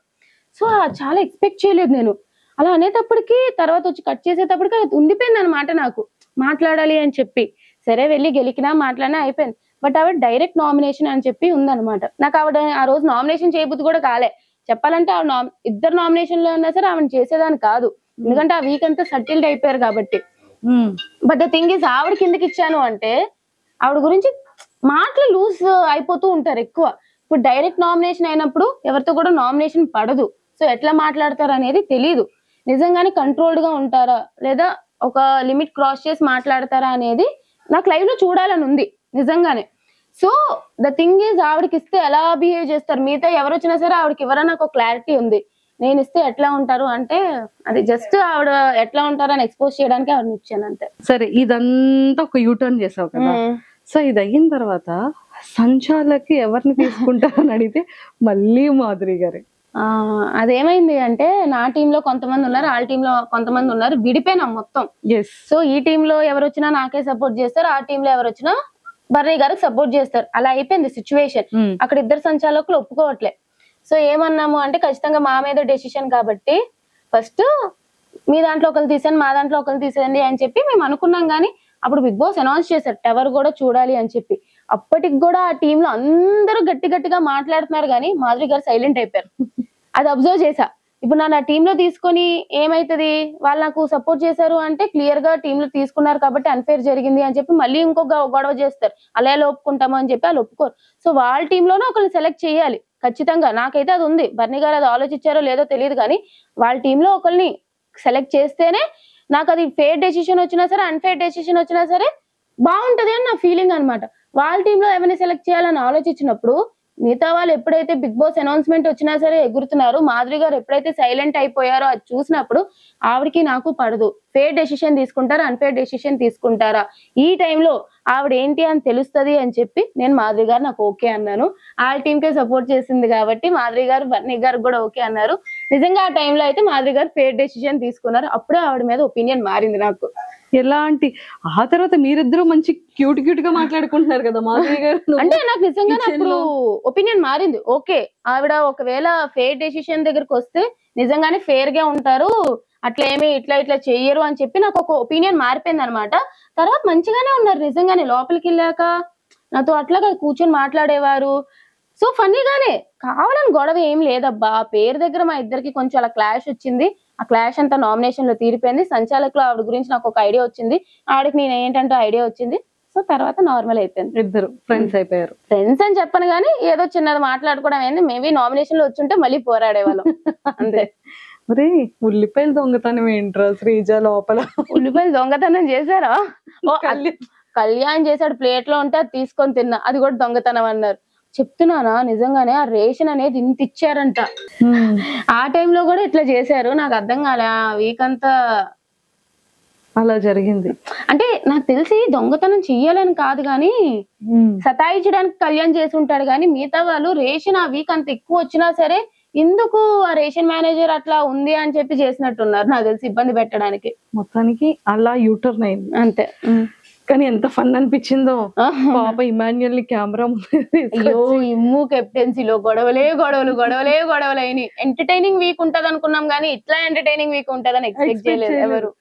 S3: సో చాలా ఎక్స్పెక్ట్ చేయలేదు నేను. అలా అనేటప్పటికి తర్వాత వచ్చి కట్ చేసేటప్పటికి అది ఉండిపోయింది అనమాట నాకు, మాట్లాడాలి అని చెప్పి. సరే వెళ్ళి గెలికినా మాట్లాడినా అయిపోయింది. బట్ ఆవిడ డైరెక్ట్ నామినేషన్ అని చెప్పి ఉందన్నమాట. నాకు ఆవిడ ఆ రోజు నామినేషన్ చేయబుద్ధి కూడా కాలే చెప్పాలంటే. ఆవిడ ఇద్దరు నామినేషన్ లో ఉన్నా సరే ఆవిడ చేసేదాన్ని కాదు, ఎందుకంటే ఆ వీక్ అంతా సటిల్డ్ అయిపోయారు కాబట్టి. బట్ ద థింగ్ ఇస్ ఆవిడ కిందకి ఇచ్చాను అంటే ఆవిడ గురించి మాటలు లూజ్ అయిపోతూ ఉంటారు ఎక్కువ. ఇప్పుడు డైరెక్ట్ నామినేషన్ అయినప్పుడు ఎవరితో కూడా నామినేషన్ పడదు, సో ఎట్లా మాట్లాడతారు అనేది తెలీదు. నిజంగానే కంట్రోల్డ్ గా ఉంటారా లేదా ఒక లిమిట్ క్రాస్ చేసి మాట్లాడతారా అనేది నాకు లైవ్ లో చూడాలని ఉంది నిజంగానే. సో ద థింగ్ ఈజ్ ఆవిడకి ఇస్తే ఎలా బిహేవ్ చేస్తారు, మిగతా ఎవరు వచ్చినా సరే ఆవిడకి ఎవరైనా నాకు క్లారిటీ ఉంది. నేను ఇస్తే ఎట్లా ఉంటారు అంటే అది జస్ట్ ఆవిడ ఎట్లా ఉంటారని ఎక్స్పోజ్ చేయడానికి ఆవిడని ఇచ్చాను అంతే.
S2: సరే ఇదంతా ఒక యూటర్న్ చేసావు కదా, సో ఇది అయిన తర్వాత సంచాలకి ఎవరిని తీసుకుంటారని అడిగితే మళ్ళీ మాధురి గారే.
S3: అదేమైంది అంటే నా టీంలో కొంతమంది ఉన్నారు, వాళ్ళ టీంలో కొంతమంది ఉన్నారు, విడిపోయినాం మొత్తం. సో ఈ టీంలో ఎవరు వచ్చినా నాకే సపోర్ట్ చేస్తారు, ఆ టీంలో ఎవరు వచ్చినా బర్నీ గారికి సపోర్ట్ చేస్తారు. అలా అయిపోయింది సిచ్యువేషన్. అక్కడ ఇద్దరు సంచాలకులు ఒప్పుకోవట్లే. సో ఏమన్నాము అంటే ఖచ్చితంగా మా మీద డెసిషన్ కాబట్టి ఫస్ట్ మీ దాంట్లో ఒకరు తీసేయండి మా దాంట్లో ఒకరు తీసేయండి అని చెప్పి మేము అనుకున్నాం. కానీ అప్పుడు బిగ్ బాస్ అనౌన్స్ చేశారు టవర్ కూడా చూడాలి అని చెప్పి. అప్పటికి కూడా ఆ టీంలో అందరూ గట్టిగా మాట్లాడుతున్నారు కానీ మాధురి గారు సైలెంట్ అయిపోయారు. అది అబ్జర్వ్ చేశా. ఇప్పుడు నా టీంలో తీసుకొని ఏమైతుంది, వాళ్ళు నాకు సపోర్ట్ చేశారు అంటే క్లియర్ గా టీంలో తీసుకున్నారు కాబట్టి అన్ఫేర్ జరిగింది అని చెప్పి మళ్ళీ ఇంకొక గొడవ చేస్తారు. అలా ఎలా ఒప్పుకుంటాము అని చెప్పి వాళ్ళు ఒప్పుకోరు. సో వాళ్ళ టీంలోనే ఒకరిని సెలెక్ట్ చేయాలి ఖచ్చితంగా. నాకైతే అది ఉంది, బర్నీ గారు అది ఆలోచించారో లేదో తెలియదు కానీ వాళ్ళ టీంలో ఒకరిని సెలెక్ట్ చేస్తేనే నాకు అది ఫేర్ డెసిషన్ వచ్చినా సరే అన్ఫేర్ డెసిషన్ వచ్చినా సరే బాగుంటది అని నా ఫీలింగ్ అనమాట. వాళ్ళ టీంలో ఎవరిని సెలెక్ట్ చేయాలని ఆలోచించినప్పుడు మిగతా వాళ్ళు ఎప్పుడైతే బిగ్ బాస్ అనౌన్స్మెంట్ వచ్చినా సరే ఎగురుతున్నారు, మాధురి గారు ఎప్పుడైతే సైలెంట్ అయిపోయారో అది చూసినప్పుడు ఆవిడకి నాకు పడదు. ఫేర్ డెసిషన్ తీసుకుంటారా అన్ఫేర్ డెసిషన్ తీసుకుంటారా, ఈ టైంలో ఆవిడ ఏంటి అని తెలుస్తుంది అని చెప్పి నేను మాధురి గారు నాకు ఓకే అన్నాను. ఆ టీంకే సపోర్ట్ చేసింది కాబట్టి మాధురి గారు బర్నీ గారు కూడా ఓకే అన్నారు. నిజంగా ఆ టైంలో అయితే మాధురి గారు ఫేర్ డెసిషన్ తీసుకున్నారు. అప్పుడే ఆవిడ మీద ఒపీనియన్ మారింది నాకు.
S2: ఎలాంటి ఆ తర్వాత మీరిద్దరూ మంచి క్యూట్ గా మాట్లాడుకుంటున్నారు కదా మాధురి గారు.
S3: అంటే నాకు నిజంగా అప్పుడు ఒపీనియన్ మారింది. ఓకే ఆవిడ ఒకవేళ ఫేర్ డెసిషన్ దగ్గరకు వస్తే నిజంగానే ఫేర్ గా ఉంటారు, అట్లా ఏమి ఇట్లా చెయ్యరు అని చెప్పి నాకు ఒక ఒపీనియన్ మారిపోయింది అనమాట. తర్వాత మంచిగానే ఉన్నారు నిజంగానే. లోపలికి వెళ్ళాక నాతో అట్లాగా కూర్చొని మాట్లాడేవారు. సో ఫన్నీగానే, కావాలని గొడవ ఏం లేదబ్బా. పేరు దగ్గర మా ఇద్దరికి కొంచెం అలా క్లాష్ వచ్చింది. ఆ క్లాష్ అంతా నామినేషన్ లో తీరిపోయింది. సంచాలకులు ఆవిడ గురించి నాకు ఒక ఐడియా వచ్చింది, ఆవిడకి నేను ఏంటంటే ఐడియా వచ్చింది. సో తర్వాత నార్మల్ అయిపోయింది,
S2: ఇద్దరు ఫ్రెండ్స్ అయిపోయారు.
S3: ఫ్రెండ్స్ అని చెప్పను కానీ ఏదో చిన్నది మాట్లాడుకోవడం అయింది. మేబీ నామినేషన్ లో వచ్చుంటే మళ్ళీ పోరాడేవాళ్ళం అంతే.
S2: మరి ఉల్లిపాయలు దొంగతనం ఏంట్రా శ్రీజ లోపల?
S3: ఉల్లిపాయలు దొంగతనం చేశారా? కళ్యాణ్ చేశాడు, ప్లేట్ లో ఉంటే అది తీసుకొని తిన్నా, అది కూడా దొంగతనం అన్నారు. చెప్తున్నానా నిజంగానే ఆ రేషన్ అనేది ఇంత ఇచ్చారంట. ఆ టైంలో కూడా ఇట్లా చేశారు. నాకు అర్థం కాలే. ఆ వీక్ అంతా
S2: అలా జరిగింది.
S3: అంటే నాకు తెలిసి దొంగతనం చెయ్యాలని కాదు కానీ సతాయించడానికి కళ్యాణ్ చేసి ఉంటాడు. కానీ మిగతా వాళ్ళు రేషన్ ఆ వీక్ అంత ఎక్కువ వచ్చినా సరే ఎందుకు ఆ రేషన్ మేనేజర్ అట్లా ఉంది అని చెప్పి చేసినట్టున్నారు నాకు తెలిసి, ఇబ్బంది పెట్టడానికి.
S2: మొత్తానికి అలా యూటర్న్ అయింది
S3: అంతే.
S2: కానీ ఎంత ఫన్ అనిపించిందో పాప ఇమాన్యుయల్ ని కెమెరా
S3: ఇమ్ము కెప్టెన్సీలో గొడవలు అయినాయి. ఎంటర్టైనింగ్ వీక్ ఉంటది అనుకున్నాం కానీ ఇట్లా ఎంటర్టైనింగ్ వీక్ ఉంటదని ఎక్స్పెక్ట్ చేయలేదు ఎవరు.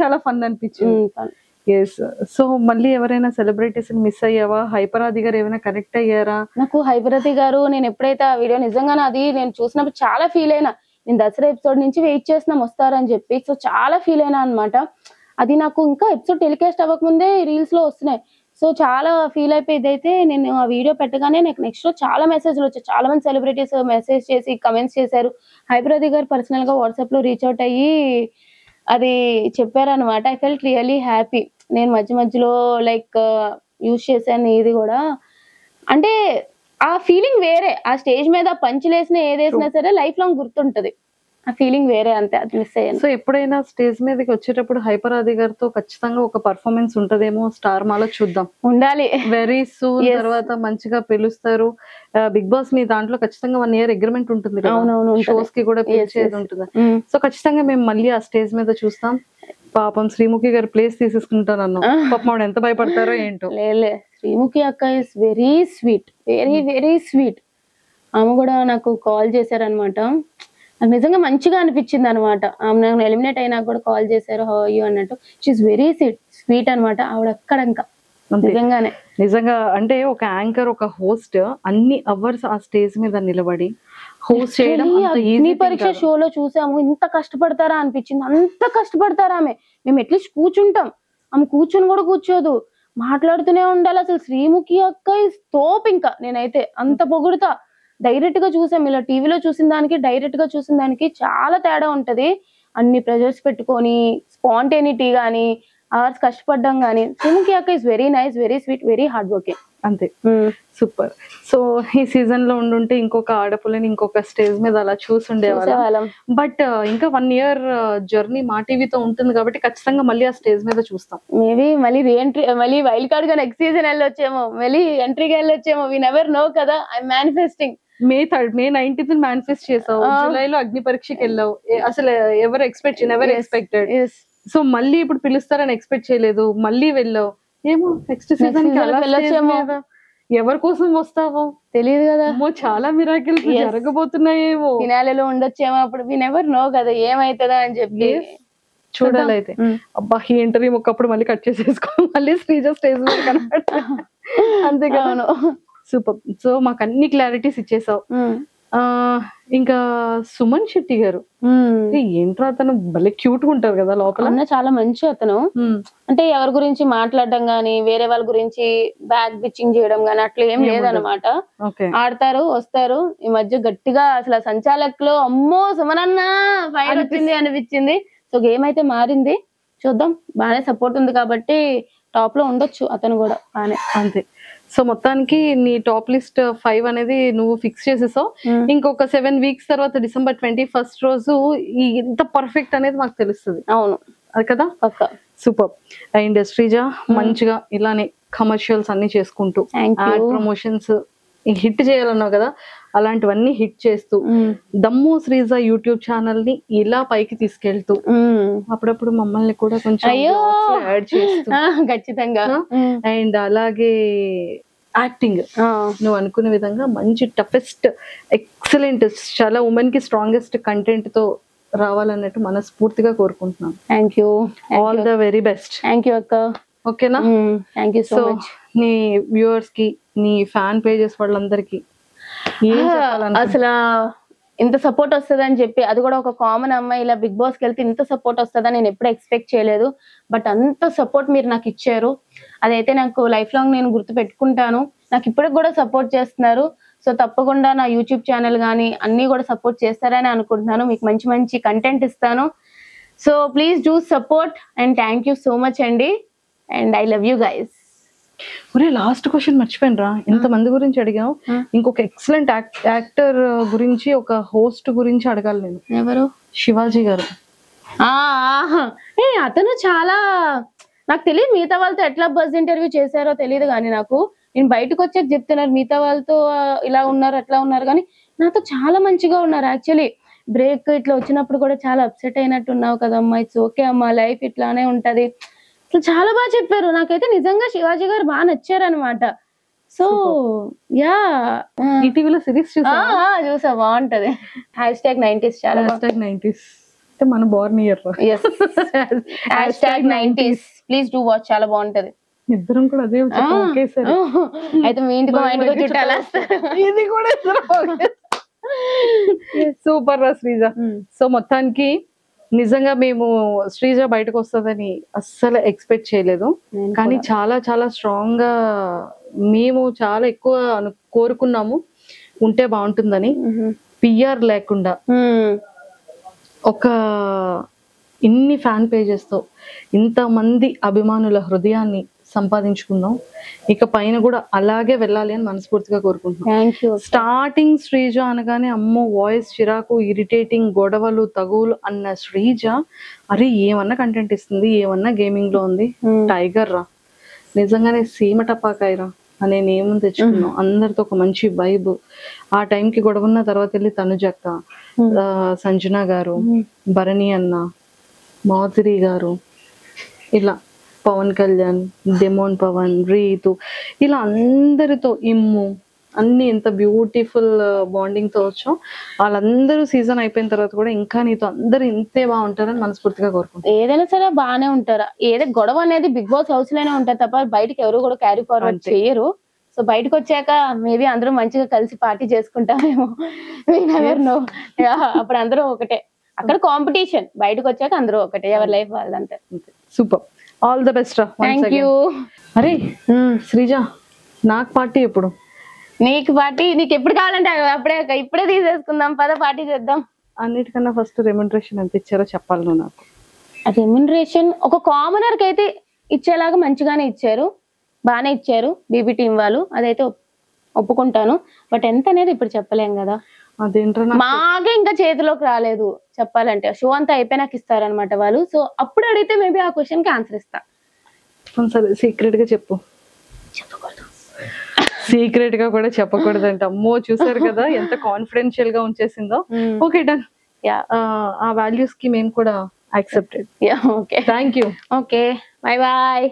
S2: చాలా ఫన్ అనిపించింది. ఎస్. సో మళ్ళీ ఎవరైనా సెలబ్రిటీస్ మిస్ అయ్యావా? హైపరాది గారు ఏమైనా కనెక్ట్ అయ్యారా?
S3: నాకు హైపరాది గారు నేను ఎప్పుడైతే ఆ వీడియో నిజంగానే అది నేను చూసినప్పుడు చాలా ఫీల్ అయినా. నేను దసరా ఎపిసోడ్ నుంచి వెయిట్ చేస్తున్నాం వస్తారని చెప్పి. సో చాలా ఫీల్ అయినా అనమాట. అది నాకు ఇంకా ఎపిసోడ్ టెలికాస్ట్ అవ్వకముందే రీల్స్ లో వస్తున్నాయి. సో చాలా ఫీల్ అయిపోయి ఇదైతే నేను ఆ వీడియో పెట్టగానే నాకు నెక్స్ట్ లో చాలా మెసేజ్లు వచ్చాయి. చాలా మంది సెలబ్రిటీస్ మెసేజ్ చేసి కమెంట్స్ చేశారు. హైప్రది గారు పర్సనల్ గా వాట్సాప్ లో రీచ్ అవుట్ అయ్యి అది చెప్పారనమాట. I felt really happy. నేను మధ్యలో లైక్ యూజ్ చేశాను ఇది కూడా. అంటే ఆ ఫీలింగ్ వేరే. ఆ స్టేజ్ మీద పంచులేసిన ఏదేసినా సరే లైఫ్ లాంగ్ గుర్తుంటది. ఆ ఫీలింగ్ వేరే అంతే. అది మిస్ అయ్యాను.
S2: సో ఎప్పుడైనా స్టేజ్ మీదకి వచ్చేటప్పుడు హైపరాది గారితో ఖచ్చితంగా ఒక పర్ఫార్మెన్స్ ఉంటదేమో స్టార్ మాలో చూద్దాం.
S3: ఉండాలి
S2: వెరీ సూన్. తర్వాత మంచిగా పిలుస్తారు. బిగ్ బాస్ మీ దాంట్లో ఖచ్చితంగా 1 year అగ్రిమెంట్ ఉంటుంది కదా, షోస్ కి కూడా పిలిచేది ఉంటుంది. సో ఖచ్చితంగా మేము మళ్ళీ ఆ స్టేజ్ మీద చూస్తాం. పాపం శ్రీముఖి గారు ప్లేస్ తీసేసుకుంటాను అన్నాం. పాపం ఎంత భయపడతారో ఏంటో.
S3: లేలే, శ్రీముఖి అక్క is very sweet, very very sweet. ఆమె కూడా నాకు కాల్ చేశారనమాట. నాకు నిజంగా మంచిగా అనిపించింది అనమాట. నాకు ఎలిమినేట్ అయినా కూడా కాల్ చేశారు హౌ ఆర్ యు అన్నట్టు. షీఈస్ వెరీ స్వీట్ అనమాట ఆవిడ. అక్కడ ఇంకా
S2: నిజంగా అంటే ఒక యాంకర్, ఒక హోస్ట్ అన్ని అవర్స్ ఆ స్టేజ్ మీద నిలబడి హోస్ట్ చేయడం
S3: అగ్ని పరీక్ష షోలో చూసాము. ఇంత కష్టపడతారా అనిపించింది. అంత కష్టపడతారా ఆమె. మేము అట్లీస్ట్ కూర్చుంటాం, ఆమె కూర్చొని కూడా కూర్చోదు, మాట్లాడుతూనే ఉండాలి. అసలు శ్రీముఖి అక్క ఇస్ తోప్. ఇంకా నేనైతే అంత పొగుడుతా. డైరెక్ట్ గా చూసాం, ఇలా టీవీలో చూసిన దానికి డైరెక్ట్ గా చూసిన దానికి చాలా తేడా ఉంటది. అన్ని ప్రెజర్స్ పెట్టుకొని స్పాంటేనిటీ గానీ అవర్స్ కష్టపడ్డం గానీ. శ్రీముఖి అక్క is very nice, very sweet, very hard working.
S2: అంతే, సూపర్. సో ఈ సీజన్ లో ఉండుంటే ఇంకొక ఆడపుల్లని ఇంకొక స్టేజ్ మీద అలా చూసుండేవాళ్ళం. బట్ ఇంకా 1 year జర్నీ మా టీవీతో ఉంటుంది కాబట్టి ఖచ్చితంగా మళ్ళీ ఆ స్టేజ్ మీద చూస్తాం.
S3: మేబీ మళ్ళీ రీఎంట్రీ, మళ్ళీ వైల్డ్ కార్డ్ గా నెక్స్ట్ సీజన్ వెళ్ళొచ్చేమో, మళ్ళీ ఎంట్రీకి వెళ్ళొచ్చేమో. వి నెవర్ నో కదా. I manifesting.
S2: May 3rd, May 19th manifest చేసావు. జూలైలో అగ్ని పరీక్షకి వెళ్ళావు. అసలు ఎవరు నెవర్ ఎక్స్పెక్టెడ్. సో మళ్ళీ ఇప్పుడు పిలుస్తారని ఎక్స్పెక్ట్ చేయలేదు, మళ్ళీ వెళ్ళావు. ఏమో నెక్స్ట్ సీజన్ కి వెళ్ళొచ్చేమో. ఎవరి కోసం వస్తావో తెలియదు కదా. చాలా మిరాకిల్స్ జరగబోతున్నాయేమో.
S3: ఫినాలేలో ఉండొచ్చేమో. అప్పుడు వి నెవర్ నో కదా ఏమైతుందా అని చెప్పి
S2: చూడాలి. అయితే అబ్బా ఈ ఇంటర్వ్యూ ఒకప్పుడు మళ్ళీ కట్ చేసేసుకో, మళ్ళీ శ్రీజ స్టేజ్ మీద కనబడ. అంతే కదా. సూపర్. సో మాకు అన్ని క్లారిటీస్ ఇచ్చేసావు. ఇంకా సుమన్ శెట్టి గారు ఏంట్రా, అతను భలే క్యూట్ గా ఉంటారు కదా లోపల.
S3: చాలా మంచి అతను. అంటే ఎవరి గురించి మాట్లాడడం గానీ, వేరే వాళ్ళ గురించి బ్యాక్ బిచ్చింగ్ చేయడం గానీ అట్లా ఏం లేదనమాట. ఆడతారు, వస్తారు. ఈ మధ్య గట్టిగా అసలు సంచాలకులో అమ్మో సుమనన్న ఫైర్ వచ్చింది అనిపించింది. సో గేమ్ అయితే మారింది, చూద్దాం. బాగానే సపోర్ట్ ఉంది కాబట్టి టాప్ లో ఉండొచ్చు అతను కూడా బానే.
S2: అంతే. సో మొత్తానికి నీ టాప్ లిస్ట్ 5 అనేది నువ్వు ఫిక్స్ చేసేసావు. ఇంకొక 7 weeks తర్వాత December 21st రోజు ఎంత పర్ఫెక్ట్ అనేది మాకు తెలుస్తుంది.
S3: అవును,
S2: అది కదా. సూపర్. అండ్ శ్రీజ మంచిగా ఇలానే కమర్షియల్స్ అన్ని చేసుకుంటూ, యాడ్ ప్రమోషన్స్ హిట్ చేయాలన్నావు కదా, అలాంటివన్నీ హిట్ చేస్తూ దమ్ము శ్రీజ యూట్యూబ్ ఛానల్ ని ఇలా పైకి తీసుకెళ్తూ అప్పుడప్పుడు మమ్మల్ని కూడా కొంచెం యాడ్ చేస్తూ
S3: ఖచ్చితంగా.
S2: అండ్ అలాగే యాక్టింగ్ నువ్వు అనుకునే విధంగా మంచి టఫెస్ట్ ఎక్సలెంట్ చాలా ఉమెన్ కి స్ట్రాంగెస్ట్ కంటెంట్ తో రావాలన్నట్టు మనస్ఫూర్తిగా కోరుకుంటున్నాను.
S3: Thank you.
S2: All the very best.
S3: Thank you అక్క.
S2: ఓకేనా.
S3: Thank you so much.
S2: నీ వ్యూవర్స్ కి, నీ ఫ్యాన్ పేజెస్ వాళ్ళందరికి
S3: అసలు ఇంత సపోర్ట్ వస్తుంది అని చెప్పి, అది కూడా ఒక కామన్ అమ్మాయి ఇలా బిగ్ బాస్ కి వెళ్తే ఇంత సపోర్ట్ వస్తుందని నేను ఎప్పుడు ఎక్స్పెక్ట్ చేయలేదు. బట్ అంత సపోర్ట్ మీరు నాకు ఇచ్చారు, అదైతే నాకు లైఫ్ లాంగ్ నేను గుర్తు పెట్టుకుంటాను. నాకు ఇప్పటికి కూడా సపోర్ట్ చేస్తున్నారు. సో తప్పకుండా నా యూట్యూబ్ ఛానల్ కానీ అన్ని కూడా సపోర్ట్ చేస్తారని అనుకుంటున్నాను. మీకు మంచి మంచి కంటెంట్ ఇస్తాను. So please do support and thank you so much అండి. And I love you guys.
S2: ఒరే లాస్ట్ క్వశ్చన్ మర్చిపోయినరా, ఇంతమంది గురించి అడిగావు, ఇంకొక ఎక్సలెంట్ యాక్టర్ గురించి, ఒక హోస్ట్ గురించి అడగాలి నేను.
S3: ఎవరు?
S2: శివాజీ గారు.
S3: అతను చాలా, నాకు తెలియదు మిగతా వాళ్ళతో ఎట్లా బజ్ ఇంటర్వ్యూ చేశారో తెలియదు కానీ నాకు, నేను బయటకు వచ్చాక చెప్తున్నారు మిగతా వాళ్ళతో ఇలా ఉన్నారు అట్లా ఉన్నారు, కానీ నాతో చాలా మంచిగా ఉన్నారు. యాక్చువల్లీ బ్రేక్ ఇట్లా వచ్చినప్పుడు కూడా చాలా అప్సెట్ అయినట్టు ఉన్నావు కదమ్మా, ఇట్స్ ఓకే అమ్మా, లైఫ్ ఇట్లానే ఉంటది, అసలు చాలా బాగా చెప్పారు. నాకైతే నిజంగా శివాజీ గారు బాగా నచ్చారనమాట. సో యా,
S2: ఈటీవీలో సిరీస్
S3: చూసా, బాగుంటది. #90s చాలా.
S2: #90s అంటే మన Born year.
S3: #90s please do watch, చాలా బాగుంటది.
S2: ఇద్దరం కూడా అదే ఒకేసారి.
S3: అయితే మీ ఇంటికి మా ఇంటికి చుట్టాలు వస్తారు.
S2: ఇది కూడా సూపర్ రా శ్రీజ. సో మొత్తానికి నిజంగా మేము శ్రీజ బయటకు వస్తుందని అస్సలు ఎక్స్పెక్ట్ చేయలేదు, కానీ చాలా చాలా స్ట్రాంగ్ గా మేము చాలా ఎక్కువ కోరుకున్నాము ఉంటే బాగుంటుందని. పిఆర్ లేకుండా ఒక ఇన్ని ఫ్యాన్ పేజెస్ తో ఇంతమంది అభిమానుల హృదయాన్ని సంపాదించుకుందాం. ఇక పైన కూడా అలాగే వెళ్ళాలి అని మనస్ఫూర్తిగా కోరుకుంటున్నాం. స్టార్టింగ్ శ్రీజ అనగానే అమ్మో వాయిస్ చిరాకు, ఇరిటేటింగ్, గొడవలు, తగువులు అన్న శ్రీజ అరే ఏమన్నా కంటెంట్ ఇస్తుంది, ఏమన్నా గేమింగ్ లో ఉంది, టైగర్ రా, నిజంగానే సీమ టపాకాయరా అనే నేమ్ తెచ్చుకున్నాం. అందరితో ఒక మంచి వైబ్. ఆ టైంకి గొడవన్న తర్వాత వెళ్ళి తనుజక్క, సంజన గారు, భరణి అన్న, మాధురి గారు, ఇలా పవన్ కళ్యాణ్, డెమోన్ పవన్, రీతు, ఇలా అందరితో ఇమ్ము అన్ని ఎంత బ్యూటిఫుల్ బాండింగ్ తో వచ్చాం. వాళ్ళందరూ సీజన్ అయిపోయిన తర్వాత కూడా ఇంకా నీతో అందరూ ఇంతే బాగుంటారని మనస్ఫూర్తిగా కోరుకుంటాం.
S3: ఏదైనా సరే బాగానే ఉంటారా, ఏదో గొడవ అనేది బిగ్ బాస్ హౌస్ లోనే ఉంటారు తప్ప బయటకి ఎవరు కూడా క్యారీ ఫార్వర్డ్ చేయరు. సో బయటకు వచ్చాక మేబీ అందరూ మంచిగా కలిసి పార్టీ చేసుకుంటామేమో, అప్పుడు అందరూ ఒకటే. అక్కడ కాంపిటీషన్, బయటకు వచ్చాక అందరూ ఒకటే, ఎవరి లైఫ్ వాళ్ళంతా.
S2: Super, all the best.
S3: Thank you.
S2: అరే శ్రీజ, నాకు పార్టీ ఎప్పుడు?
S3: నీకు పార్టీ నీకు ఎప్పుడు కావాలంటే ఇప్పుడే తీసేసుకుందాం, పద పార్టీ చేద్దాం.
S2: అన్నిటికన్నా ఫస్ట్ రెమ్యునరేషన్ ఎంత ఇచ్చారో చెప్పాలి నువ్వు నాకు.
S3: రెమ్యునరేషన్ ఒక కామనర్ కి అయితే ఇచ్చేలాగా మంచిగానే ఇచ్చారు, బాగానే ఇచ్చారు బీబీ టీం వాళ్ళు, అదైతే ఒప్పుకుంటాను. బట్ ఎంత అనేది ఇప్పుడు చెప్పలేం కదా, మాకే ఇంకా చేతిలోకి రాలేదు చెప్పాలంటే. షో అంతా అయిపోయినాక ఇస్తారనమాట వాళ్ళు. సో అప్పుడు అడిగితే మేబీ ఆ క్వశ్చన్ కి ఆన్సర్ ఇస్తా.
S2: సరే సీక్రెట్ గా చెప్పు.
S3: చెప్పకూడదు,
S2: సీక్రెట్ గా కూడా చెప్పకూడదంట. అమ్మో చూసారు కదా ఎంత కాన్ఫిడెన్షియల్ గా ఉంచేసిందో. Okay done. ఆ వాల్యూస్ కి మేము కూడా accepted.
S3: Okay,
S2: thank you.
S3: Okay, bye bye.